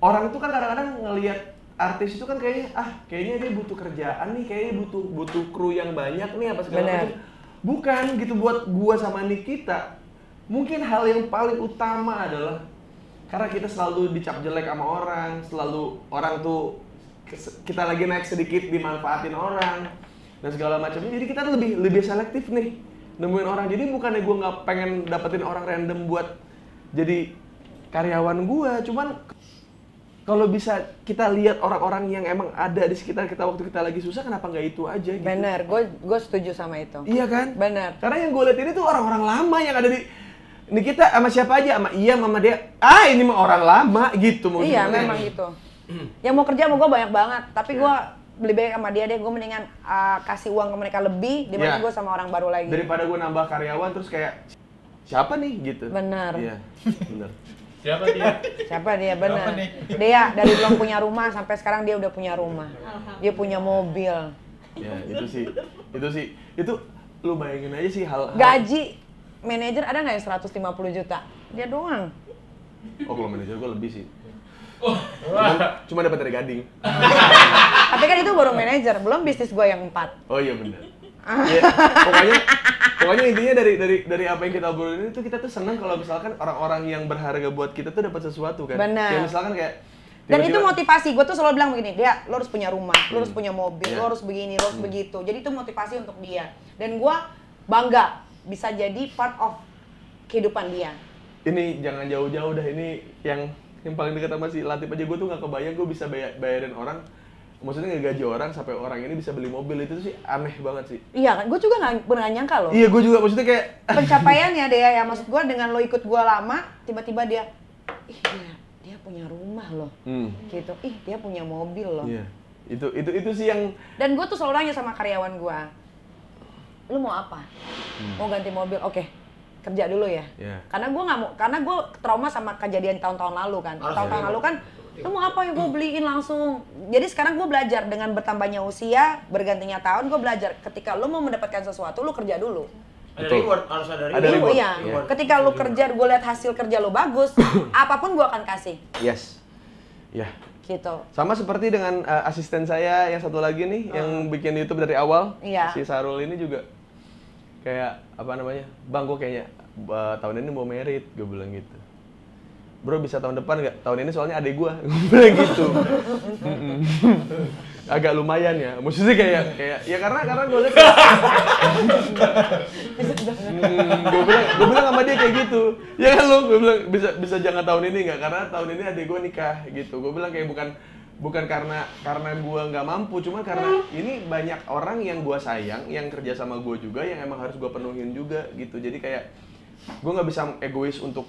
orang itu kan kadang-kadang ngelihat artis itu kan kayaknya dia butuh kerjaan nih, kayaknya butuh kru yang banyak nih apa segala macam. Bukan gitu, buat gua sama Nikita. Mungkin hal yang paling utama adalah karena kita selalu dicap jelek sama orang, selalu orang tuh kita lagi naik sedikit dimanfaatin orang dan segala macamnya. Jadi kita tuh lebih selektif nih nemuin orang. Jadi bukannya gue nggak pengen dapetin orang random buat jadi karyawan gue, cuman kalau bisa kita lihat orang-orang yang emang ada di sekitar kita waktu kita lagi susah, kenapa nggak itu aja gitu?
Bener, gue setuju sama itu.
Iya kan?
Bener.
Karena yang gue lihat ini tuh orang-orang lama yang ada di ini kita sama siapa aja, sama Iya, sama dia. Ini mah orang lama gitu maksudnya.
Iya, memang gitu. Yang mau kerja sama gue banyak banget, tapi gue lebih baik sama dia deh. Gue mendingan kasih uang ke mereka lebih dibanding gue sama orang baru lagi.
Daripada gue nambah karyawan terus kayak siapa nih gitu.
Bener.
Iya, bener.
Siapa dia?
Siapa dia? Bener.
Siapa nih?
Dia dari belum punya rumah sampai sekarang dia udah punya rumah. Dia punya mobil.
Ya itu sih. Itu lu bayangin aja sih hal.
Gaji manajer ada nggak yang 150 juta? Dia doang.
Oh kalau manajer gue lebih sih. Cuma dapat dari Gading.
Tapi kan itu baru manajer, belum bisnis gue yang 4.
Oh iya bener. Ya, pokoknya intinya dari apa yang kita obrolin itu, kita tuh senang kalau misalkan orang-orang yang berharga buat kita tuh dapat sesuatu kan.
Bener.
Kayak misalkan kayak
Dan itu
tiba-tiba-
motivasi, gue tuh selalu bilang begini, dia lo harus punya rumah, lo harus punya mobil,
Iya.
lo harus begini, lo harus begitu. Jadi itu motivasi untuk dia. Dan gue bangga bisa jadi part of kehidupan dia.
Ini jangan jauh-jauh dah, ini yang paling dekat sama si Latif aja, gue tuh nggak kebayang gue bisa bayarin orang, maksudnya ngegaji orang sampai orang ini bisa beli mobil, itu sih aneh banget sih.
Iya kan, gue juga nggak pernah nyangka loh.
Iya, gue juga maksudnya kayak
Pencapaiannya dia ya, maksud gue dengan lo ikut gue lama, tiba-tiba dia, dia punya rumah loh, gitu. Dia punya mobil loh.
Iya, itu sih yang
Dan gue tuh selalu nanya sama karyawan gue, lu mau apa? Mau ganti mobil? Oke, kerja dulu ya.
Iya.
Karena gue trauma sama kejadian tahun-tahun lalu kan. Tahun-tahun lalu kan, lu mau apa ya, gue beliin langsung. Jadi sekarang gue belajar dengan bertambahnya usia, bergantinya tahun, gue belajar ketika lu mau mendapatkan sesuatu, lu kerja dulu.
Ada reward, harus ada
Ada
reward.
reward.
Iya.
Iya.
Ketika lu kerja, gue lihat hasil kerja lu bagus, apapun gue akan kasih.
Yes. Ya.
Gitu.
Sama seperti dengan asisten saya yang satu lagi nih, yang bikin YouTube dari awal,
Iya.
si Sarul ini juga kayak apa namanya, bang gue kayaknya tahun ini mau merit, gue bilang gitu. Bro bisa tahun depan nggak? Tahun ini soalnya adek gue bilang gitu. Agak lumayan ya, maksudnya kayak ya karena gue lihat gue bilang sama dia kayak gitu, ya kan lo, gue bilang bisa jangan tahun ini nggak, karena tahun ini adek gue nikah gitu. Gue bilang kayak bukan karena gue nggak mampu, cuma karena ini banyak orang yang gue sayang, yang kerja sama gue juga, yang emang harus gue penuhin juga gitu. Jadi kayak gue nggak bisa egois untuk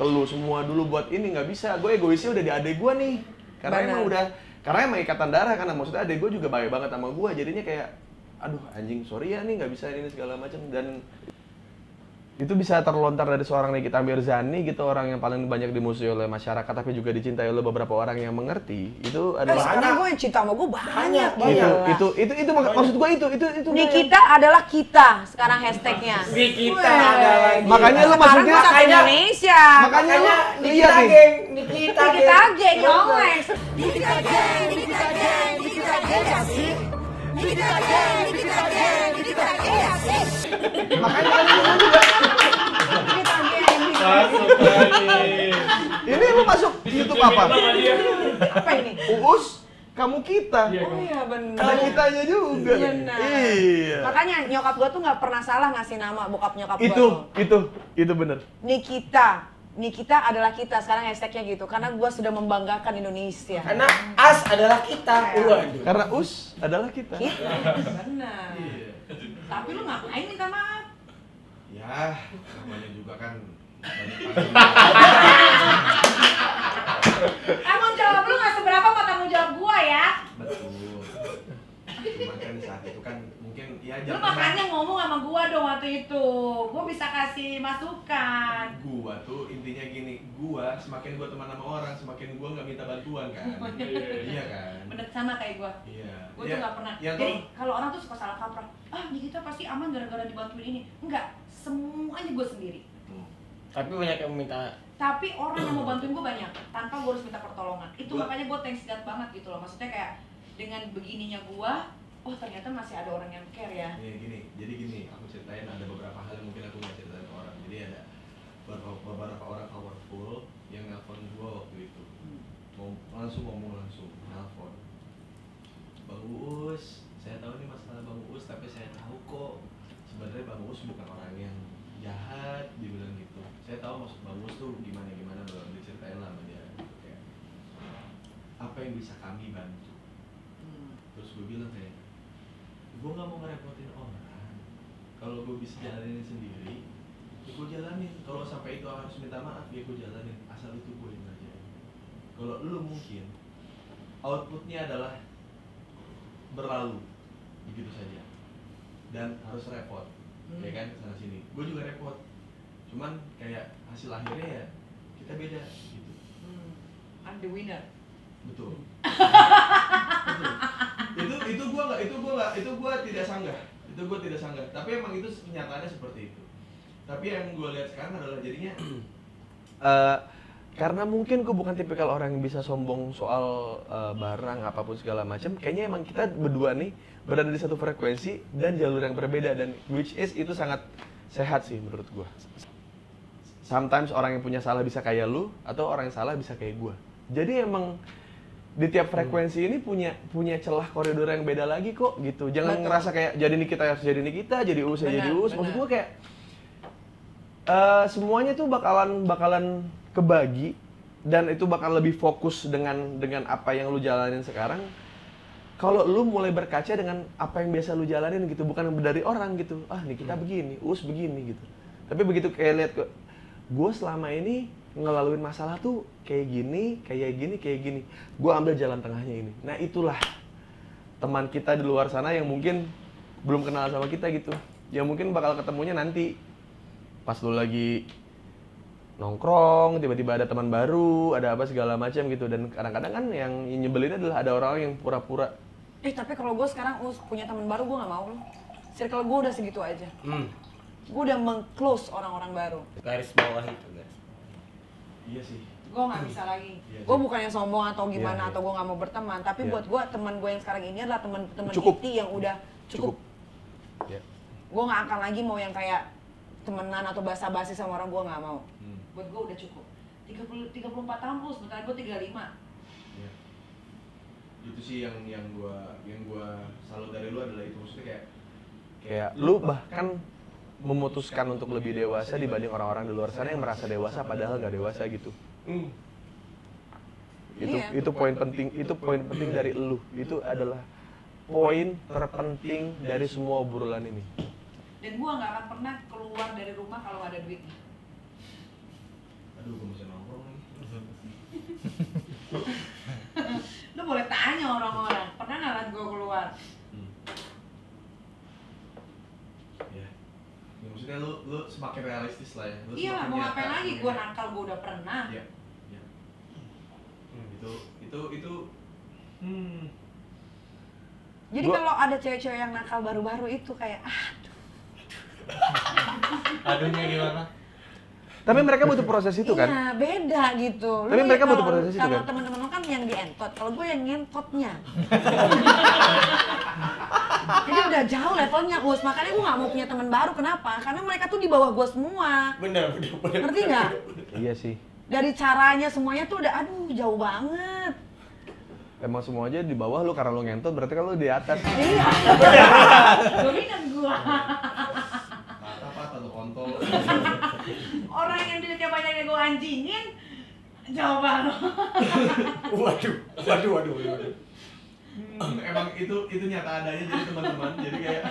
ke lu semua dulu buat ini, nggak bisa. Gue egoisnya udah di adek gue nih, karena emang ikatan darah, karena maksudnya adek gue juga baik banget sama gue, jadinya kayak aduh anjing sorry ya nih nggak bisa ini segala macam. Dan itu bisa terlontar dari seorang Nikita Mirzani gitu, orang yang paling banyak dimusuhi oleh masyarakat tapi juga dicintai oleh beberapa orang yang mengerti. Itu adalah
Sekarang gue yang cinta sama gue banyak.
itu maksud gue itu
Nikita adalah kita sekarang hashtagnya.
Nikita adalah
makanya lu
Sekarang
masuknya
gue satu Indonesia.
makanya lu
Nikita
lihat nih.
geng, Nikita
Nikita geng, ngomong.
Makanya kan lu juga
Masuk lagi.
ini lu masuk YouTube apa?
Apa ini?
Uus, kamu kita.
Oh iya benar.
Ada kitanya juga.
Benar.
Iya.
Makanya nyokap gue tuh nggak pernah salah ngasih nama bokap nyokap gue.
Itu bener.
Nikita adalah kita, sekarang hashtagnya gitu. Karena gue sudah membanggakan Indonesia.
Karena as adalah kita. Waduh.
Karena Us adalah kita.
Benar. Tapi lu ngapain minta maaf?
Ya, namanya juga kan
Tanggung jawab lu nggak seberapa sama tanggung jawab gue ya.
betul. Cuman kan di saat itu kan mungkin ya
Lu makanya ngomong sama gua dong waktu itu. Gua bisa kasih masukan.
Gua tuh intinya gini, gua semakin gua teman sama orang, semakin gua nggak minta bantuan kan. Iya kan?
Bener sama kayak gua.
Iya.
Gua tuh nggak pernah.
Yang
Jadi kalau orang tuh suka salah kaprah. Ah, Nikita pasti aman gara-gara dibantuin ini. Enggak, semuanya gua sendiri.
Tapi banyak yang minta.
Tapi orang yang mau bantuin gua banyak, tanpa gua harus minta pertolongan. Itu makanya gua thanks God banget gitu loh. Maksudnya kayak dengan begininya gua, oh ternyata masih ada orang yang care ya.
jadi gini, aku ceritain ada beberapa hal yang mungkin aku nggak ceritain ke orang. Jadi ada beberapa orang powerful yang nelfon gua waktu itu, mau langsung nelfon. Bang Uus, saya tahu nih masalah Bang Uus, tapi saya tahu kok sebenarnya Bang Uus bukan orang yang jahat, dibilang gitu. Saya tahu maksud Bang Uus tuh gimana belum diceritain lah sama dia. Gitu, kayak apa yang bisa kami bantu? Terus gue bilang kayak, gue gak mau ngerepotin orang. Kalau gue bisa jalanin sendiri, ya gue jalanin. Kalau sampai itu harus minta maaf, ya gue jalanin. Asal itu gue yang ngerjain. Kalau lu mungkin outputnya adalah berlalu begitu saja dan harus repot, ya kan, kesana sini. Gue juga repot. Cuman kayak hasil akhirnya ya kita beda gitu.
I'm the winner.
Betul. Itu gua tidak sanggah. Tapi emang itu kenyataannya seperti itu. Tapi yang gua lihat sekarang adalah jadinya
karena mungkin gue bukan tipikal orang yang bisa sombong soal barang apapun segala macam. Kayaknya emang kita berdua nih berada di satu frekuensi dan jalur yang berbeda, dan which is itu sangat sehat sih menurut gue. Sometimes orang yang punya salah bisa kayak lu, atau orang yang salah bisa kayak gue. Jadi emang di tiap frekuensi ini punya celah koridor yang beda lagi kok gitu. Jangan ngerasa kayak jadi Nikita harus jadi Nikita, jadi Uus jadi Uus. Maksud gue kayak semuanya tuh bakalan kebagi, dan itu bakal lebih fokus dengan apa yang lu jalanin sekarang. Kalau lu mulai berkaca dengan apa yang biasa lu jalanin gitu, bukan dari orang gitu. Ah, Nikita begini, Uus begini gitu. Tapi begitu kayak lihat gue selama ini ngelaluin masalah tuh kayak gini. Gue ambil jalan tengahnya ini. Nah, itulah teman kita di luar sana yang mungkin belum kenal sama kita gitu. Yang mungkin bakal ketemunya nanti pas lu lagi nongkrong, tiba-tiba ada teman baru, ada apa segala macam gitu. Dan kadang-kadang kan yang nyebelin adalah ada orang yang pura-pura.
Tapi kalau gue sekarang punya teman baru, gue nggak mau loh. Circle gue udah segitu aja. Gue udah meng-close orang-orang baru.
Garis bawah itu guys.
Iya sih.
Gue nggak bisa lagi.
Iya,
Gue
iya.
bukannya sombong atau gimana
Iya.
atau gue nggak mau berteman, tapi
Iya.
buat gue teman gue yang sekarang ini adalah teman-teman
Cukup.
inti yang udah cukup.
Ya.
Gue nggak akan lagi mau yang kayak temenan atau basa-basi sama orang, gue nggak mau.
Hmm.
Buat gue udah cukup. 34 tahun plus, bentar gue 35.
Iya. Itu sih yang gua salut dari lu adalah itu, maksudnya
Kayak lu bahkan memutuskan untuk lebih dewasa dibanding orang-orang di luar sana yang merasa dewasa padahal nggak dewasa gitu.
Iya.
Itu poin penting, dari lu. Itu adalah poin terpenting dari semua obrolan ini.
Dan gue nggak akan pernah keluar dari rumah kalau nggak ada duitnya.
aduh gua masih nongkrong nih.
Lu boleh tanya orang-orang, pernah nggak liat gue keluar?
Ya. Ya, maksudnya lu semakin realistis lah ya. Lu
Iya,
semakin
mau
nyata.
ngapain lagi? Gue nakal, gue udah pernah.
Iya. Iya. Itu
Jadi
Gua-
kalau ada cewek-cewek yang nakal baru-baru itu kayak
Aduhnya gimana?
Tapi mereka butuh proses itu kan?
iya beda gitu.
Tapi mereka
kalau-
butuh proses itu
Kalau
kan?
teman-teman lu kan yang dientot, kalau gue yang ngentotnya. Jadi udah jauh levelnya, Us. Makanya gue nggak mau punya teman baru. Kenapa? Karena mereka tuh di bawah gue semua.
Bener.
Ngerti nggak?
Iya sih.
Dari caranya semuanya tuh udah, aduh jauh banget.
Emang semua aja di bawah lu karena lu ngentot, berarti kan lu di atas.
Iya. Dominan gue.
patah lu kontol.
Orang yang duitnya banyak gue anjingin, jauh banget.
Waduh.
Emang itu nyata adanya jadi teman-teman. Jadi kayak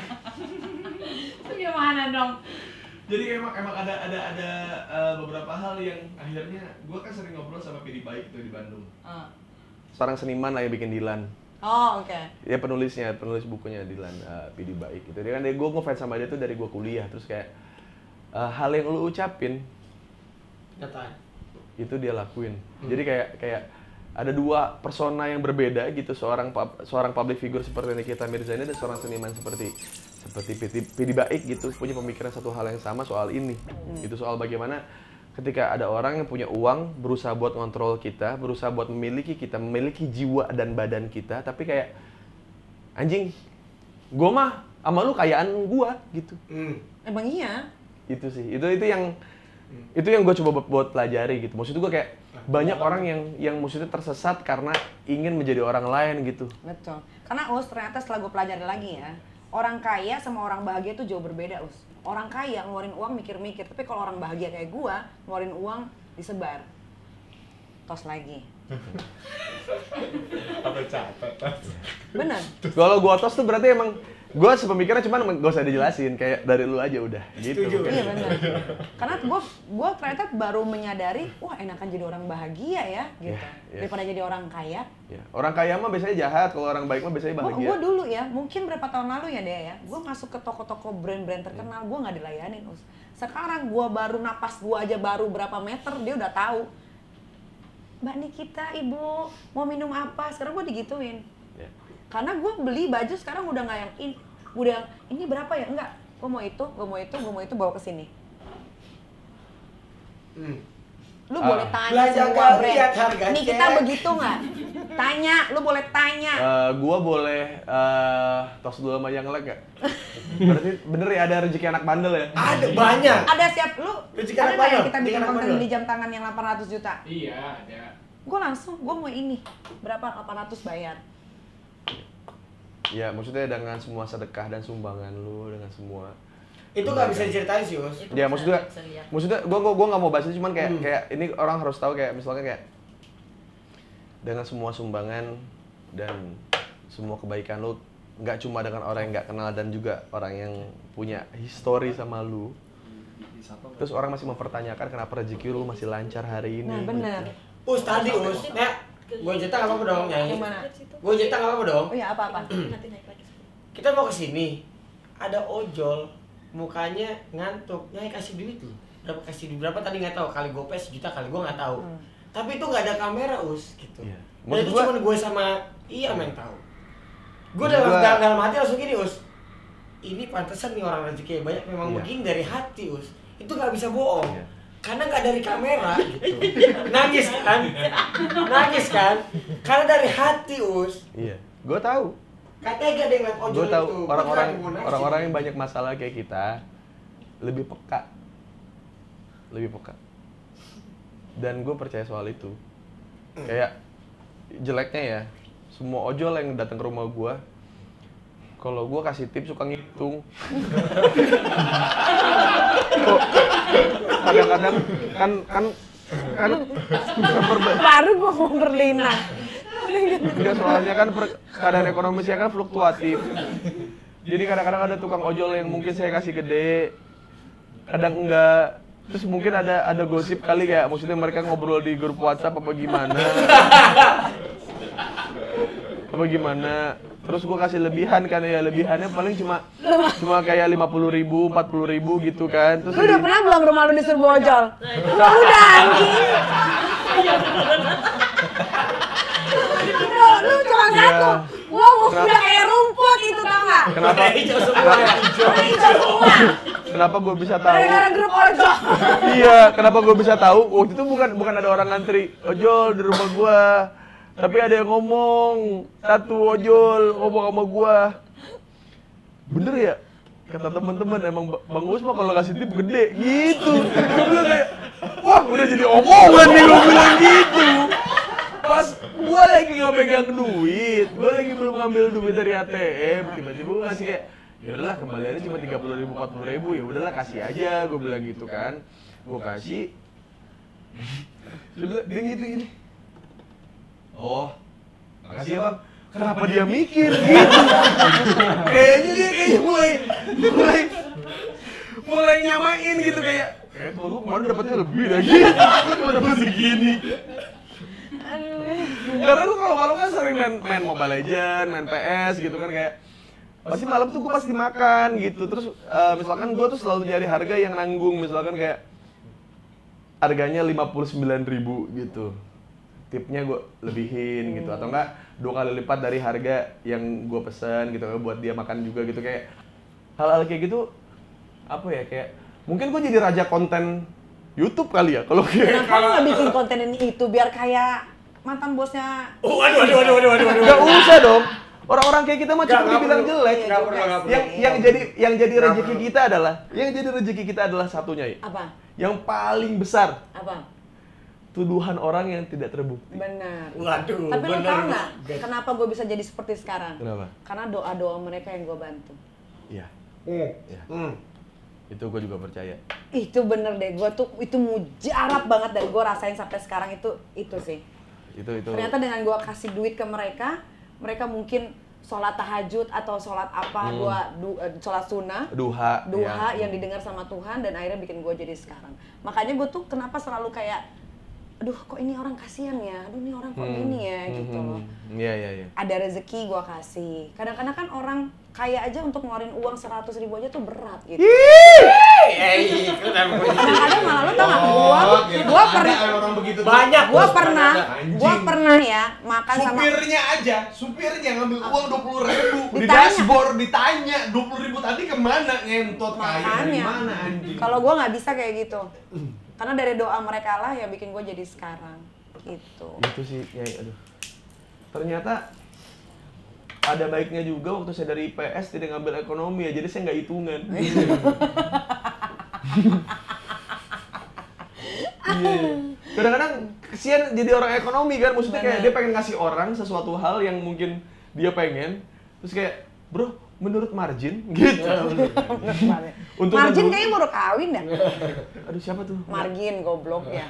Itu gimana dong?
jadi emang ada beberapa hal yang akhirnya gua kan sering ngobrol sama Pidi Baik itu di Bandung.
Seorang seniman lah yang bikin Dilan.
Oh, oke.
Ya penulis bukunya Dilan, Pidi Baik gitu. Dia kan gue ngefans sama dia tuh dari gue kuliah, terus kayak hal yang lu ucapin
Nyatain.
itu dia lakuin. Jadi kayak ada dua persona yang berbeda gitu, seorang public figure seperti Nikita Mirzani dan seorang seniman seperti Pidi Baik gitu, punya pemikiran satu hal yang sama soal ini. Itu soal bagaimana ketika ada orang yang punya uang, berusaha buat ngontrol kita, berusaha buat memiliki jiwa dan badan kita, tapi kayak anjing, gua mah sama lu kayaan gua gitu.
Emang iya.
Itu sih, itu yang gue coba buat pelajari gitu. Maksud gue kayak banyak orang yang maksudnya tersesat karena ingin menjadi orang lain gitu.
Betul. Karena Us, ternyata setelah gue pelajari lagi ya, orang kaya sama orang bahagia itu jauh berbeda, Us. Orang kaya ngeluarin uang mikir-mikir, tapi kalau orang bahagia kayak gue, ngeluarin uang disebar. Tos lagi.
Apa capek?
Bener.
Kalau gue tos tuh berarti emang gue sepemikiran, cuman gak usah dijelasin, kayak dari lu aja udah gitu.
Setuju.
Iya bener. Karena gue ternyata baru menyadari, wah enakan jadi orang bahagia ya, gitu.
Iya.
Daripada jadi orang kaya.
Ya. Orang kaya mah biasanya jahat, kalau orang baik mah biasanya bahagia.
Gue dulu ya, mungkin berapa tahun lalu ya Dea ya, gue masuk ke toko-toko brand-brand terkenal, gue nggak dilayanin, Us. Sekarang gue baru napas gue aja baru berapa meter, dia udah tahu. Mbak Nikita, Ibu, mau minum apa? Sekarang gue digituin.
Ya.
Karena gue beli baju sekarang udah nggak yang ini, udah ini berapa ya? Enggak, gue mau itu bawa ke sini. Lu boleh tanya
Belanja
semua
kali,
brand.
lihat harga
Nikita
cek.
begitu nggak? Tanya, lu boleh tanya.
Gue boleh tos dulu sama yang lag gak? Berarti bener ya ada rezeki anak bandel ya?
Ada banyak.
Ada siap lu?
Rezeki
Ada
anak
nggak yang
bandel,
kita
rezeki
bikin
anak
konten
bandel.
di jam tangan yang 800 juta?
Iya, ada.
Gue langsung, gue mau ini. Berapa? 800 bayar.
Ya maksudnya dengan semua sedekah dan sumbangan lu, dengan semua.
Itu nggak bisa diceritain sih, Us.
Ya maksudnya gua nggak mau bahas itu, cuman kayak ini orang harus tahu, kayak misalnya kayak dengan semua sumbangan dan semua kebaikan lu, nggak cuma dengan orang yang nggak kenal dan juga orang yang punya histori sama lu, terus orang masih mempertanyakan kenapa rezeki lu masih lancar hari ini.
Nah bener.
Us tadi, Us. Nek, gue cerita nggak apa-apa dong, nyanyi.
Yang mana?
Gue cerita nggak apa-apa dong.
Oh iya apa-apa?
Kita mau kesini, ada ojol, mukanya ngantuk, nyai kasih duit lu. Berapa tadi nggak tahu, kali gopay sejuta, kali gue nggak tahu. Tapi itu nggak ada kamera, Us, gitu.
Iya.
Dan
Maksud
itu
gua-
cuma gue sama Iya yang tahu. Gue
Maksud gua-
dalam hati langsung gini, Us. ini pantesan nih orang rezeki banyak memang
Iya.
begini dari hati Us. Itu nggak bisa bohong.
Iya.
Karena nggak dari kamera gitu. Nangis kan? Nangis kan? Karena dari hati Us.
Iya, gue tahu.
Katanya gak ada yang liat ojol
Gue tahu
itu.
orang-orang yang banyak masalah kayak kita lebih peka, dan gue percaya soal itu. Kayak jeleknya ya, semua ojol yang datang ke rumah gue, kalau gue kasih tips suka ngitung. Kok kadang-kadang kan
Baru gua mau berlinang.
enggak, soalnya kan keadaan ekonomi saya kan fluktuatif. Jadi kadang-kadang ada tukang ojol yang mungkin saya kasih gede, kadang enggak. Terus mungkin ada gosip kali kayak maksudnya mereka ngobrol di grup WhatsApp apa gimana. Terus gua kasih lebihan kan ya, lebihannya paling cuma kayak 50.000, 40.000 gitu kan. Terus
Lu udah pernah belum rumah lu disuruh ojol? Udah anjing. Lu cuma satu. Gua udah kayak rumput itu tau gak?
Kenapa?
Hijau semua ya.
Hijau semua.
Kenapa gue bisa tahu?
Gara-gara grup ojol.
Iya, kenapa gue bisa tahu? Waktu itu bukan ada orang ngantri ojol di rumah gue, tapi ada yang ngomong satu ojol ngomong sama gue. Bener ya? Kata teman-teman emang Bang Us mah kalau kasih tip gede gitu. Gue bilang kayak, wah udah jadi omongan nih, gue bilang gitu. Pas gue lagi nggak pegang duit, gue lagi belum ngambil duit dari ATM, tiba-tiba gue ngasih kayak, ya udahlah kembaliannya cuma 30.000, 40.000, ya udahlah kasih aja, gue bilang gitu kan. Gue kasih, dia gini. Oh, makasih ya Bang. Kenapa dia mikir gitu? Kayaknya dia mulai nyamain gitu kayak kalau gue kemarin dapetnya lebih lagi, gue dapet segini. Karena gue kalau malam kan sering main Mobile Legends, main PS gitu kan kayak pasti malam tuh gue pasti makan gitu. Terus misalkan gue tuh selalu nyari harga yang nanggung, misalkan kayak harganya 59.000 gitu. Tipnya gue lebihin gitu, atau enggak 2 kali lipat dari harga yang gue pesen gitu buat dia makan juga gitu. Kayak hal-hal kayak gitu apa ya, kayak mungkin gue jadi raja konten YouTube kali ya kalau kayak.
Kenapa lu nggak bikin konten ini itu biar kayak mantan bosnya?
Waduh.
Gak usah dong. Orang-orang kayak kita mah cuma dibilang jelek.
Nggak perlu.
Yang jadi rezeki kita adalah satunya ya.
Apa?
Yang paling besar,
Apa?
tuduhan orang yang tidak terbukti.
Benar.
Waduh,
Tapi lu
bener.
tau nggak kenapa gue bisa jadi seperti sekarang?
Kenapa?
Karena doa-doa mereka yang gue bantu.
Iya. Iya.
Hmm.
Itu gue juga percaya.
Itu bener deh, gue tuh itu mujarab banget dan gue rasain sampai sekarang itu sih.
Itu.
Ternyata dengan gue kasih duit ke mereka mungkin sholat tahajud atau sholat apa, sholat sunnah,
Duha ya.
yang didengar sama Tuhan dan akhirnya bikin gue jadi sekarang. Makanya gue tuh kenapa selalu kayak, aduh kok ini orang kasihan ya, aduh ini orang kok gini ya gitu loh.
Iya.
Ada rezeki gue kasih. Kadang-kadang kan orang kaya aja untuk ngeluarin uang 100.000 aja tuh berat gitu. Kadang-kadang malah lu tau gak, gua pernah
orang begitu
Banyak.
Gua
Bos,
pernah
anjing.
ya makan sama
supirnya ngambil uang 20.000 di
Ditanya.
dashboard, ditanya 20.000 tadi kemana, ngentot kaya dari
makanya.
mana anjing.
Kalau gua nggak bisa kayak gitu. Karena dari doa mereka lah yang bikin gua jadi sekarang gitu.
Itu sih, ya aduh. Ternyata ada baiknya juga waktu saya dari IPS tidak ngambil ekonomi ya, jadi saya nggak hitungan. Iya. Kadang-kadang kesian jadi orang ekonomi kan, maksudnya kayak dia pengen ngasih orang sesuatu hal yang mungkin dia pengen, terus kayak bro menurut margin gitu. Untuk
Margin
menurut-
kayaknya baru kawin dah.
Aduh siapa tuh?
Margin goblok ya.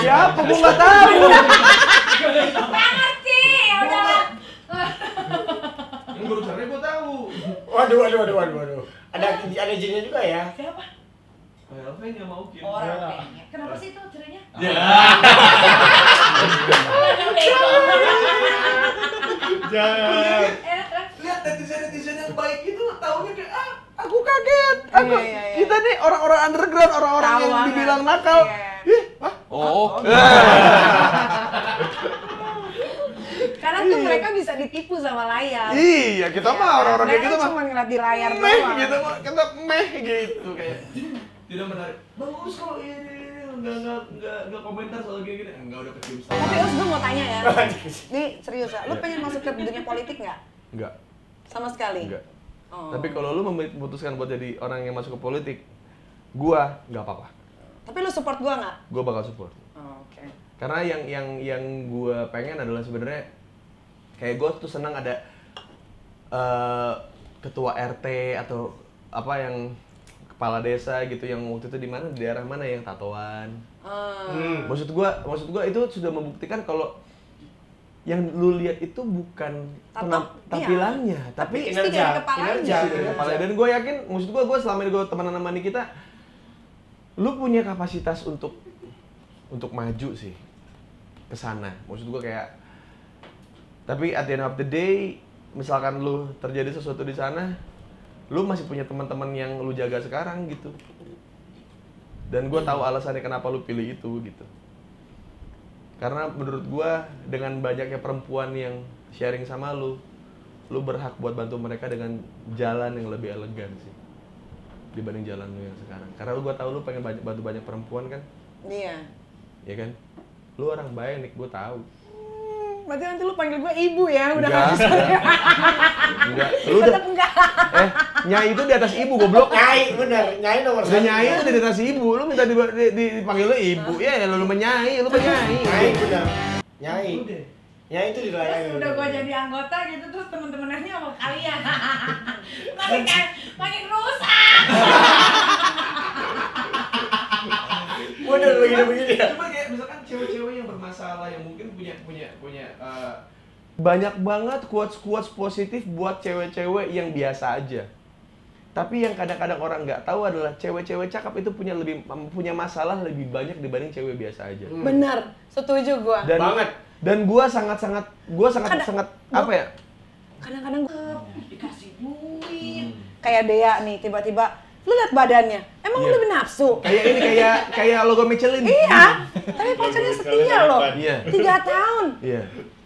Siapa? Gua nggak tahu.
Ngerti, ya udah.
Yang barusannya gua tahu.
Waduh. Ada jinnya juga ya.
Siapa?
Elven yang mau Kim.
Orang kayaknya. Kenapa sih itu ceritanya?
Jangan.
Lihat netizen yang baik itu taunya kayak
Aku kaget.
Iya.
Kita nih orang-orang underground, orang-orang
Tahu
yang
banget.
dibilang nakal.
Iya.
Oh.
Karena tuh mereka bisa ditipu sama layar.
Iya, kita mah orang-orang kayak gitu
Mereka
mah
cuma ngeliat di layar
meh
doang.
gitu mah, kita meh gitu kayak.
Tidak menarik. Bagus kok ini. Enggak komentar soal gini-gini. Enggak, udah kecium sama.
Tapi Us, gue mau tanya ya. Nih serius ya, lu pengen masuk ke dunia politik nggak?
Enggak,
Sama sekali?
enggak.
Oh.
Tapi kalau lu memutuskan buat jadi orang yang masuk ke politik, gua nggak apa-apa.
Tapi lu support gua nggak?
Gua bakal support.
Oh, oke.
Karena yang gua pengen adalah sebenarnya kayak gua tuh senang ada ketua RT atau apa yang kepala desa gitu yang waktu itu di mana, di daerah mana yang tatoan. Maksud gua itu sudah membuktikan kalau yang lu lihat itu bukan tampilannya, tapi
kinerja.
kepala. Dan gue yakin, maksud gue selama ini gue temenan sama Nikita, lu punya kapasitas untuk maju sih ke sana. Maksud gue kayak, tapi at the end of the day, misalkan lu terjadi sesuatu di sana, lu masih punya teman-teman yang lu jaga sekarang gitu. Dan gue tahu alasannya kenapa lu pilih itu gitu. Karena menurut gua dengan banyaknya perempuan yang sharing sama lu berhak buat bantu mereka dengan jalan yang lebih elegan sih dibanding jalan lu yang sekarang. Karena gua tahu lu pengen bantu banyak perempuan kan?
Iya.
Iya kan? Lu orang baik, Nik, gua tahu.
Berarti nanti lu panggil gua ibu ya, udah
Enggak. Enggak. Lu udah
enggak.
Nyai itu di atas ibu, goblok.
Nyai, bener. Nyai nomor
Udah
1.
nyai itu di atas ibu, lu minta dipanggil lu ibu. Ya, lu menyai, lu penyai.
Nyai, bener. Nyai. Nyai itu dilayani.
Terus udah gua jadi anggota gitu, terus temen-temennya sama kalian. Makin rusak.
Bener begini ya.
Cuma kayak misalkan cewek-cewek yang bermasalah yang mungkin punya
Banyak banget quotes positif buat cewek-cewek yang biasa aja. Tapi yang kadang-kadang orang nggak tahu adalah cewek-cewek cakep itu punya masalah lebih banyak dibanding cewek biasa aja.
Bener, setuju gua.
Dan gua sangat apa ya?
Kadang-kadang gua dikasih duit. Kayak Dea nih, tiba-tiba lu lihat badannya, emang lu lebih nafsu?
Kayak ini kayak logo Michelin.
Iya, tapi pacarnya setia loh.
Iya.
3 tahun.
Iya.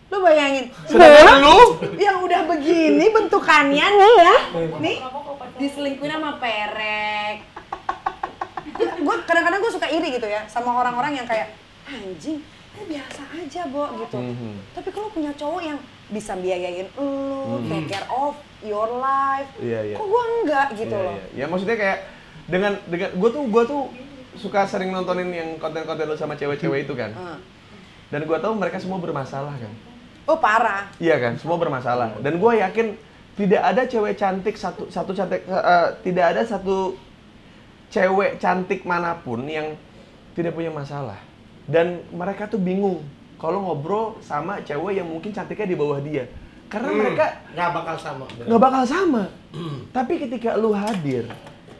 Lu bayangin,
Sedangkan lu
yang udah begini bentukannya nih ya, nih diselingkuhin sama perek. Gue kadang-kadang gue suka iri gitu ya sama orang-orang yang kayak anjing, biasa aja Bo gitu. Tapi kalau punya cowok yang bisa biayain lu, take care of your life, kok gue enggak gitu loh.
Ya maksudnya kayak dengan gue tuh suka sering nontonin yang konten-konten lu sama cewek-cewek itu kan. Dan gue tahu mereka semua bermasalah kan.
Oh parah.
Iya kan, semua bermasalah. Dan gue yakin tidak ada cewek cantik tidak ada satu cewek cantik manapun yang tidak punya masalah. Dan mereka tuh bingung kalau ngobrol sama cewek yang mungkin cantiknya di bawah dia. Karena mereka
nggak bakal sama.
Tapi ketika lu hadir,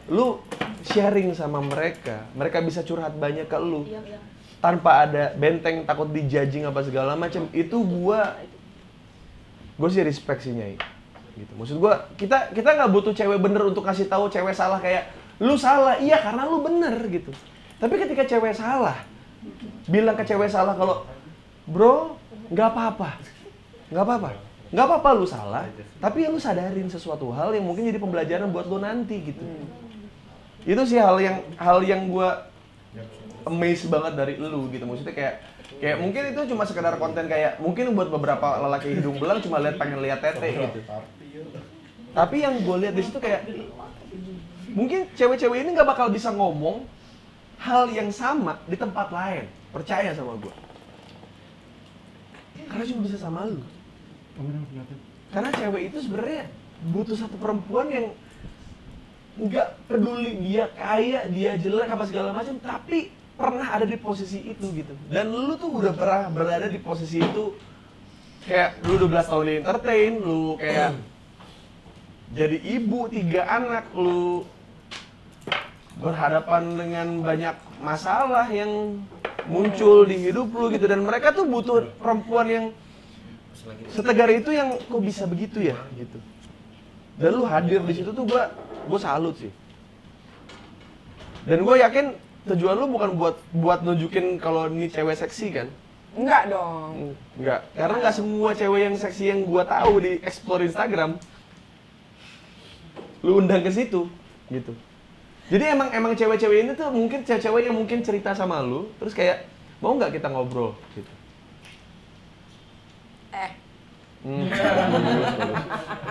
lu sharing sama mereka bisa curhat banyak ke lu. Tanpa ada benteng takut dijudging apa segala macam, itu gue sih respect sih Nyai gitu. Maksud gue kita nggak butuh cewek bener untuk kasih tahu cewek salah kayak lu salah, iya karena lu bener gitu. Tapi ketika cewek salah, bilang ke cewek salah kalau bro nggak apa-apa lu salah, tapi ya lu sadarin sesuatu hal yang mungkin jadi pembelajaran buat lu nanti gitu. Itu sih hal yang gue amazed banget dari lu gitu. Maksudnya kayak mungkin itu cuma sekedar konten kayak mungkin buat beberapa lelaki hidung belang cuma pengen lihat tete gitu. Tapi yang gue lihat di situ kayak mungkin cewek-cewek ini nggak bakal bisa ngomong hal yang sama di tempat lain. Percaya sama gue. Karena cuma bisa sama lu. Karena cewek itu sebenarnya butuh satu perempuan yang nggak peduli dia kaya, dia jelek apa segala macam, tapi pernah ada di posisi itu gitu. Dan lu tuh udah pernah berada di posisi itu. Kayak lu 12 tahun di entertain, lu kayak jadi ibu 3 anak, lu berhadapan dengan banyak masalah yang muncul di hidup lu gitu. Dan mereka tuh butuh perempuan yang setegar itu yang kok bisa begitu ya gitu. Dan lu hadir di situ tuh gua salut sih. Dan gue yakin tujuan lu bukan buat nunjukin kalau ini cewek seksi kan?
Enggak dong.
Enggak, karena nggak semua cewek yang seksi yang gua tahu di explore Instagram lu undang ke situ gitu. Jadi emang cewek-cewek ini tuh mungkin cewek-cewek yang mungkin cerita sama lu terus kayak mau nggak kita ngobrol gitu. Bagus.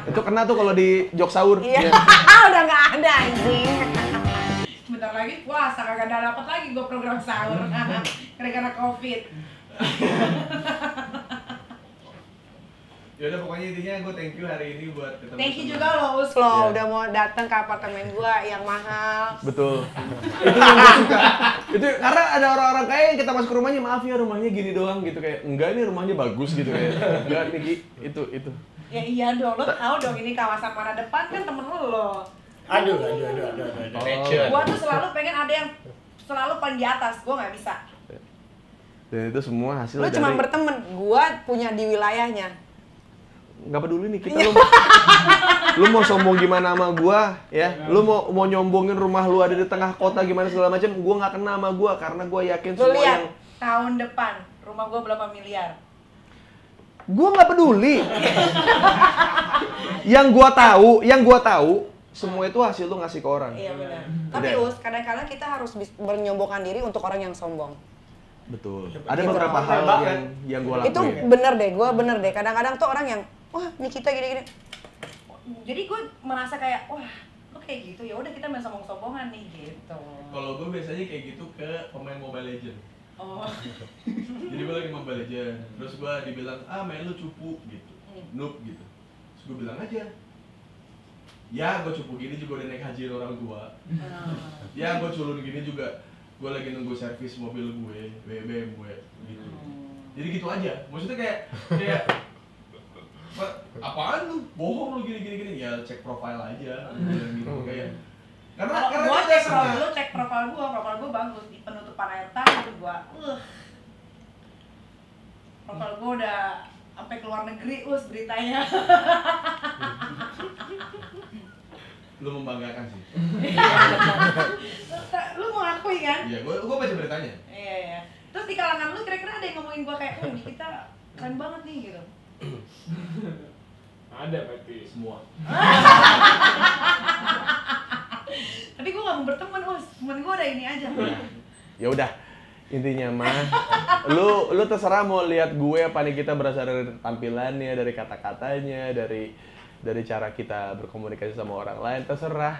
Itu kena tuh kalau di jok sahur.
Iya. Udah nggak ada anjing. Bentar lagi puasa kagak ada dapat lagi gua program sahur gara-gara Covid.
Ya udah pokoknya intinya gue thank you hari ini buat ketemu.
Thank you
sama-
juga loh Us lo udah mau datang ke apartemen gua yang mahal.
Betul. Itu yang gue suka. Itu karena ada orang-orang kayak yang kita masuk ke rumahnya, maaf ya rumahnya gini doang gitu kayak enggak ini rumahnya bagus gitu kayak. Enggak nih Ki, itu.
Ya iya dong, lo tahu dong ini kawasan mana depan kan temen lo.
Aduh.
Gua tuh selalu pengen ada yang selalu paling di atas, gua nggak bisa.
Dan itu semua hasil
Lu
dari
cuma berteman, gua punya di wilayahnya.
nggak peduli nih kita lu mau sombong gimana sama gua ya, lu mau nyombongin rumah lu ada di tengah kota gimana segala macam, gua nggak kena sama gua karena gua yakin
Lu
semua
lihat
yang
tahun depan rumah gua berapa miliar?
gua nggak peduli. yang gua tahu semua itu hasil lu ngasih ke orang.
Iya benar. Tapi
Udah.
Us, kadang-kadang kita harus menyombongkan diri untuk orang yang sombong.
Betul. Ada
Gitu.
beberapa hal
Banget.
yang gua lakuin.
Itu gua bener deh. Kadang-kadang tuh orang yang, wah Nikita gini-gini. Jadi gue merasa kayak, wah lo kayak gitu ya udah kita main sombong-sombongan nih gitu.
Kalau gue biasanya kayak gitu ke pemain Mobile Legend.
Oh.
Jadi gue lagi Mobile Legend, terus gue dibilang, main lu cupu gitu, noob gitu. Terus gue bilang aja, ya gue cupu gini juga udah naik haji orang tua. Ya gue culun gini juga, gue lagi nunggu servis mobil gue, BMW gitu. Jadi gitu aja, maksudnya kayak apaan lu? Bohong lu gini. Ya cek profile aja, bilang gitu kayak. Karena
Gua
dia
cek profil gua bagus di penutupan air tawar gua. Profil gua udah sampai keluar negeri Us beritanya.
lu membanggakan sih.
Lu mau akui kan?
Iya, gua baca beritanya.
Iya. Terus di kalangan lu kira-kira ada yang ngomongin gua kayak, "Oh, kita keren banget nih" gitu.
Ada berarti semua.
Tapi gua gak mau berteman, Us. Temen gua ada ini aja.
Ya udah, intinya mah lu terserah mau lihat gue apa nih, kita berasal dari tampilannya, dari kata-katanya, dari cara kita berkomunikasi sama orang lain, terserah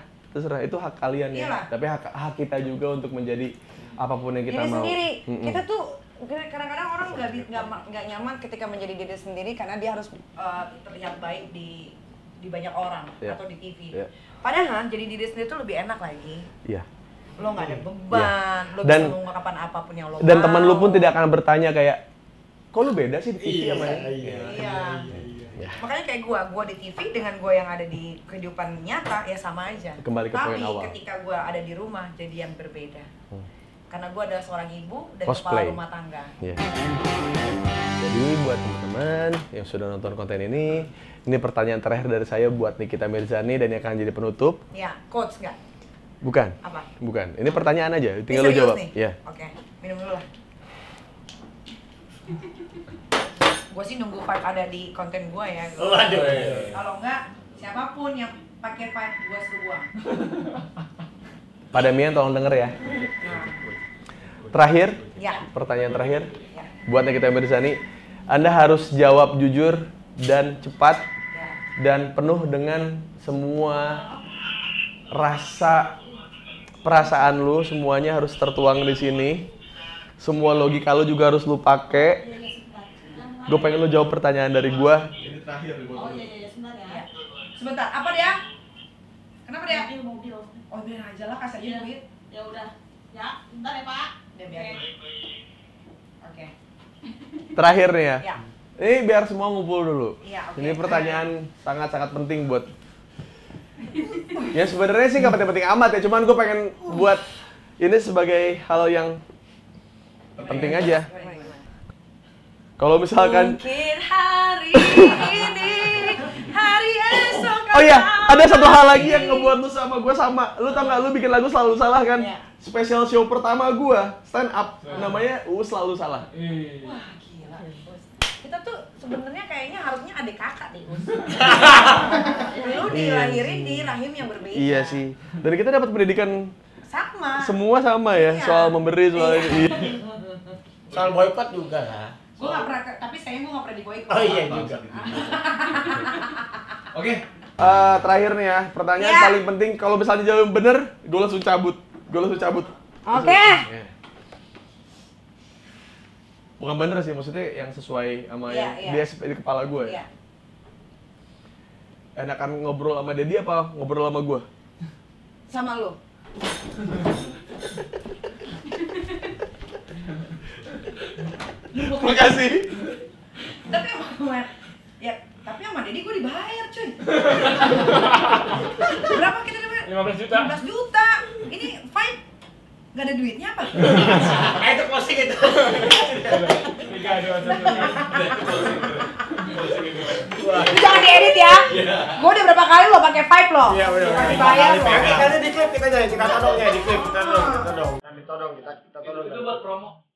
itu hak kalian ya.
Iyalah.
Tapi hak kita juga untuk menjadi apapun yang kita
Diri
mau.
sendiri. Kita tuh kadang-kadang orang nggak nyaman ketika menjadi diri sendiri karena dia harus terlihat baik di banyak orang
Yeah.
atau di TV.
Yeah.
Padahal jadi diri sendiri tuh lebih enak lagi.
Iya.
Lo nggak ada beban, lo
Dan-
bisa mengungkapkan apapun yang lo
Dan
mau.
teman lu pun tidak akan bertanya kayak, kok lu beda sih di TV sama ini?
Iya. Makanya kayak gua di TV dengan gua yang ada di kehidupan nyata ya sama aja.
Kembali ke poin awal.
Tapi ketika gua ada di rumah jadi yang berbeda. Karena gua adalah seorang ibu dan
Cosplay.
kepala rumah tangga.
Ya. Jadi buat teman-teman yang sudah nonton konten ini pertanyaan terakhir dari saya buat Nikita Mirzani dan yang akan jadi penutup.
Ya, coach nggak?
Bukan.
Apa?
Bukan. Ini pertanyaan aja,
Ini
tinggal lu
serius
jawab.
nih?
Iya.
Oke, minum dulu lah. Gue sih nunggu Five ada di konten gue ya.
Waduh.
Kalau enggak, siapapun yang pakai Five gue suruh buang.
Pak Damian tolong denger ya.
Nah,
Terakhir,
ya,
pertanyaan terakhir
ya,
buat Nikita Mirzani, Anda harus jawab jujur dan cepat
ya.
dan penuh dengan semua perasaan lu, semuanya harus tertuang di sini. Semua logika lu juga harus lu pakai. Gue pengen lu jawab pertanyaan dari gua.
Ini terakhir nih buat lu.
Ya. Sebentar, apa dia? Kenapa dia?
Mobil.
Oh biar aja lah, kasih aja duit.
Ya udah. Ya, bentar ya, Pak.
Udah biar. Oke.
Terakhir nih ya.
Ya.
Ini biar semua ngumpul dulu.
Iya, oke.
Ini pertanyaan sangat-sangat penting buat. Ya sebenarnya sih nggak penting-penting amat ya, cuman gue pengen buat ini sebagai hal yang penting aja. Kalau misalkan
Mungkin hari ini, hari esok
Oh iya, ada satu hal lagi yang ngebuat lu sama gue sama. Lu tau gak, lu bikin lagu Selalu Salah kan?
Iya.
Special show pertama gue, stand up, namanya Selalu Salah.
Wah, gila. Us. Kita tuh sebenarnya kayaknya harusnya adik kakak nih, Us. Lu dilahirin di rahim yang berbeda.
Iya sih. Dan kita dapat pendidikan
Sama.
semua sama ya,
Iya.
soal memberi, soal
Iya.
ini.
Soal boykot juga lah.
Gue gak pernah, tapi sayang gue gak pernah diboykot.
Oh iya juga.
Oke.
Terakhir nih ya, pertanyaan
Iya.
paling penting. Kalau misalnya jawab bener, gue langsung cabut.
Oke.
Bukan bener sih, maksudnya yang sesuai sama
Iya,
yang
iya.
di kepala gue.
Iya.
Enakan ngobrol sama Dedi apa ngobrol sama gue?
Sama lu.
Makasih.
Tapi emang, ya, tapi sama Dedi gue dibayar, cuy. Berapa kita dibayar?
15 juta.
15 juta. Ini Vibe gak ada duitnya apa?
Itu closing itu.
3, 2, 1.
Itu jangan diedit ya. Gue udah berapa kali lo pakai Vibe lo.
Iya benar.
Dibayar lo.
Nanti di klip kita todong ya, di klip kita todong. Kita todong, kita todong.
Itu buat promo.